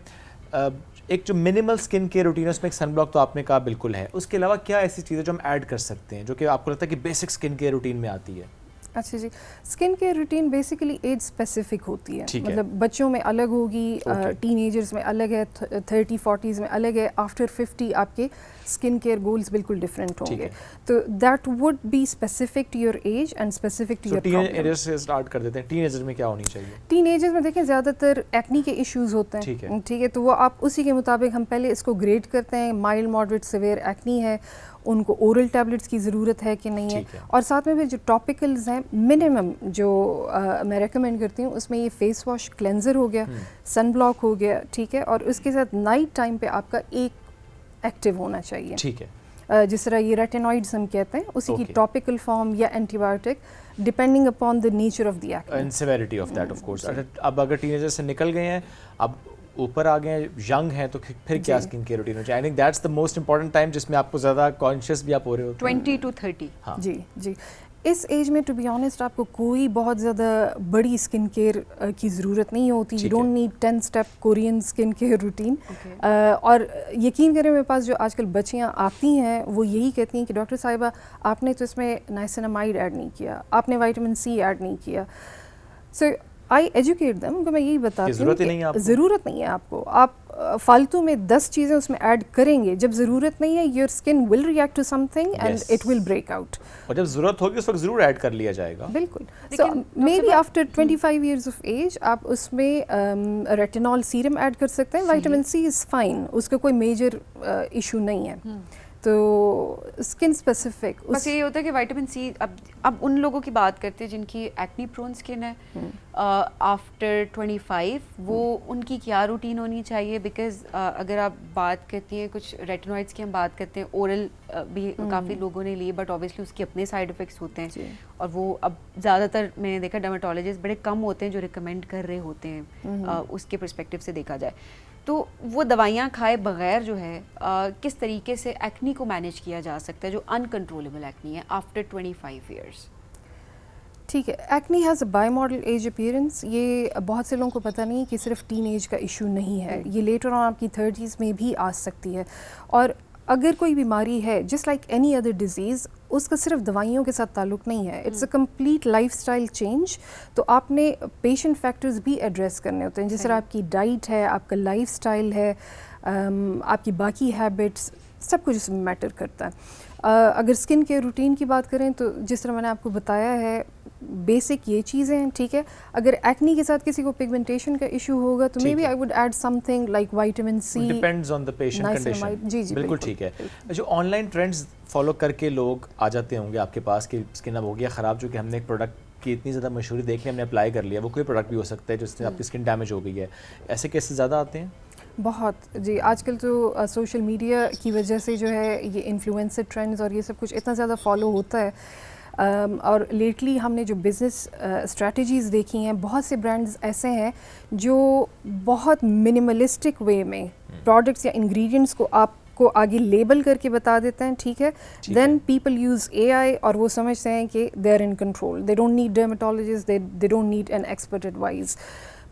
ایک جو منیمل اسکن کیئر روٹین ہے اس میں ایک سن بلاک تو آپ نے کہا بالکل ہے, اس کے علاوہ کیا ایسی چیزیں جو ہم ایڈ کر سکتے ہیں جو کہ آپ کو لگتا ہے کہ بیسک اسکن کیئر روٹین میں آتی ہے؟ اچھا جی, skin care routine basically age specific ہوتی ہے, مطلب بچوں میں الگ ہوگی, ٹین ایجرز میں الگ ہے, 30-40s میں الگ ہے, آفٹر 50 آپ کے اسکن کیئر گولز بالکل ڈفرینٹ ہوں گے. تو that would be specific to your age and specific to your problem. Teenager سے اسٹارٹ کر دیتے ہیں. ٹین ایجر میں کیا ہونی چاہیے؟ ٹین ایجرز میں دیکھیں زیادہ تر ایکنی کے ایشوز ہوتے ہیں, ٹھیک ہے, تو وہ آپ اسی کے مطابق ہم پہلے اس کو گریڈ کرتے ہیں, مائلڈ ماڈریٹ سیویئر ایکنی ہے, ان کو اورل ٹیبلٹس کی ضرورت ہے کہ نہیں ہے, اور ساتھ میں پھر جو ٹاپیکلز ہیں منیمم جو میں ریکمینڈ کرتی ہوں اس میں یہ فیس واش کلینزر ہو گیا, سن بلاک ہو گیا, ٹھیک ہے, اور اس کے ساتھ نائٹ ٹائم پہ آپ کا ایک ایکٹیو ہونا چاہیے, ٹھیک ہے, جس طرح یہ ریٹینوائڈز ہم کہتے ہیں اسی کی ٹاپیکل فارم یا antibiotic depending upon the nature of the acne and severity of that of course. اب اگر ٹین ایجر سے نکل گئے ہیں, اب اوپر آ گئے ہیں, ینگ ہیں, تو پھر کیا اسکن کیئر روٹین ہو چاہیے؟ I think that's the most important time جس میں آپ کو زیادہ کانشیس بھی آپ ہو رہے ہوتے ہیں. 20 to 30. جی جی, اس ایج میں ٹو بی آنیسٹ آپ کو کوئی بہت زیادہ بڑی اسکن کیئر کی ضرورت نہیں ہوتی. You don't need 10 step Korean skin care routine. اور یقین کریں میرے پاس جو آج کل بچیاں آتی ہیں وہ یہی کہتی ہیں کہ ڈاکٹر صاحبہ آپ نے تو اس میں نائسینامائڈ ایڈ نہیں کیا, آپ نے وائٹامن سی ایڈ نہیں کیا. سو آئی ایجوکیٹ دیم کہ میں یہی بتاتی ہوں کہ ضرورت نہیں ہے آپ کو, آپ فالتو میں 10 چیزیں اس میں ایڈ کریں گے, جب ضرورت نہیں ہے your skin will react to something and it will break out, اور جب ضرورت ہوگی اس وقت ضرور ایڈ کر لیا جائے گا. بالکل. So maybe after 25 years of age آپ اس میں ریٹینول سیرم ایڈ کر سکتے ہیں, وائٹامن سی از فائن, اس کا کوئی میجر ایشو نہیں ہے. تو اسکن اسپیسیفک بس یہی ہوتا ہے کہ وائٹامن سی, اب ان لوگوں کی بات کرتے ہیں جن کی ایکنی پرون اسکن ہے آفٹر 25, وہ ان کی کیا روٹین ہونی چاہیے؟ بیکاز اگر آپ بات کرتی ہیں کچھ ریٹینوائڈس کی, ہم بات کرتے ہیں اورل بھی کافی لوگوں نے لیے, بٹ اوبیسلی اس کے اپنے سائڈ افیکٹس ہوتے ہیں, اور وہ اب زیادہ تر میں نے دیکھا ڈرماٹولوجسٹ بڑے کم ہوتے ہیں جو ریکمینڈ کر رہے ہوتے ہیں اس کے پرسپیکٹیو سے دیکھا جائے. تو وہ دوائیاں کھائے بغیر جو ہے کس طریقے سے ایکنی کو مینیج کیا جا سکتا ہے جو انکنٹرولبل ایکنی ہے آفٹر 25 ایئرس؟ ٹھیک ہے, acne has a bimodal age appearance. یہ بہت سے لوگوں کو پتہ نہیں کہ صرف ٹین ایج کا ایشو نہیں ہے, یہ لیٹر آن آپ کی 30s میں بھی آ سکتی ہے. اور اگر کوئی بیماری ہے just like any other disease, اس کا صرف دوائیوں کے ساتھ تعلق نہیں ہے, it's a complete lifestyle change. تو آپ نے پیشنٹ فیکٹرز بھی ایڈریس کرنے ہوتے ہیں, جس طرح آپ کی ڈائٹ ہے, آپ کا لائف اسٹائل ہے, آپ کی باقی ہیبٹس, سب کچھ اس میں میٹر کرتا ہے. اگر اسکن کیئر روٹین کی بات کریں تو جس طرح میں نے آپ کو بتایا ہے بیسک یہ چیزیں ہیں, ٹھیک ہے. اگر ایکنی کے ساتھ کسی کو پگمنٹیشن کا ایشو ہوگا تو maybe I would add something like vitamin C, depends on the patient condition. جی جی بالکل ٹھیک ہے. جو آن لائن ٹرینڈز فالو کر کے لوگ آ جاتے ہوں گے آپ کے پاس کہ اسکن اب ہو گیا خراب, جو کہ ہم نے ایک پروڈکٹ کی اتنی زیادہ مشہوری دیکھ لی, ہم نے اپلائی کر لیا, وہ کوئی پروڈکٹ بھی ہو سکتا ہے جس سے آپ کی اسکن ڈیمیج ہو گئی ہے, ایسے کیسز زیادہ آتے ہیں؟ بہت جی. آج کل تو سوشل میڈیا کی وجہ سے جو ہے یہ انفلوئنسر ٹرینڈز اور یہ سب کچھ اتنا زیادہ فالو ہوتا ہے, اور لیٹلی ہم نے جو بزنس اسٹریٹجیز دیکھی ہیں, بہت سے برانڈز ایسے ہیں جو بہت منیملسٹک وے میں پروڈکٹس یا انگریڈینٹس کو آپ کو آگے لیبل کر کے بتا دیتے ہیں, ٹھیک ہے. دین پیپل یوز اے آئی اور وہ سمجھتے ہیں کہ they are in control, they don't need dermatologist, they don't need an expert advice.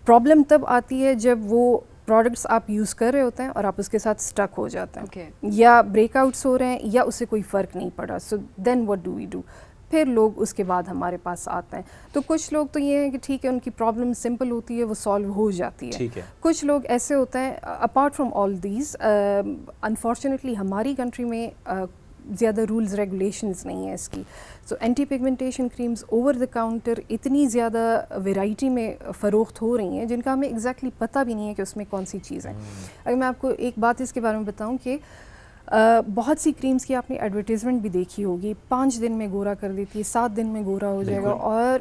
Problem تب آتی ہے جب وہ پروڈکٹس آپ یوز کر رہے ہوتے ہیں اور آپ اس کے ساتھ اسٹک ہو جاتے ہیں, یا بریک آؤٹس ہو رہے ہیں, یا اس سے کوئی فرق نہیں پڑا. سو then what do we do? پھر لوگ اس کے بعد ہمارے پاس آتے ہیں. تو کچھ لوگ تو یہ ہیں کہ ٹھیک ہے ان کی پرابلم سمپل ہوتی ہے, وہ سالو ہو جاتی ہے. کچھ لوگ ایسے ہوتے ہیں apart from all these, unfortunately ہماری کنٹری میں زیادہ رولز ریگولیشنز نہیں ہیں اس کی. So anti pigmentation creams over the counter اتنی زیادہ ویرائٹی میں فروخت ہو رہی ہیں جن کا ہمیں ایگزیکٹلی پتہ بھی نہیں ہے کہ اس میں کون سی چیز ہے. اگر میں آپ کو ایک بات اس کے بارے میں بتاؤں کہ بہت سی کریمز کی آپ نے ایڈورٹیزمنٹ بھی دیکھی ہوگی, 5 دن میں گورا کر دیتی ہے, 7 دن میں گورا ہو جائے گا, اور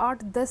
8, 10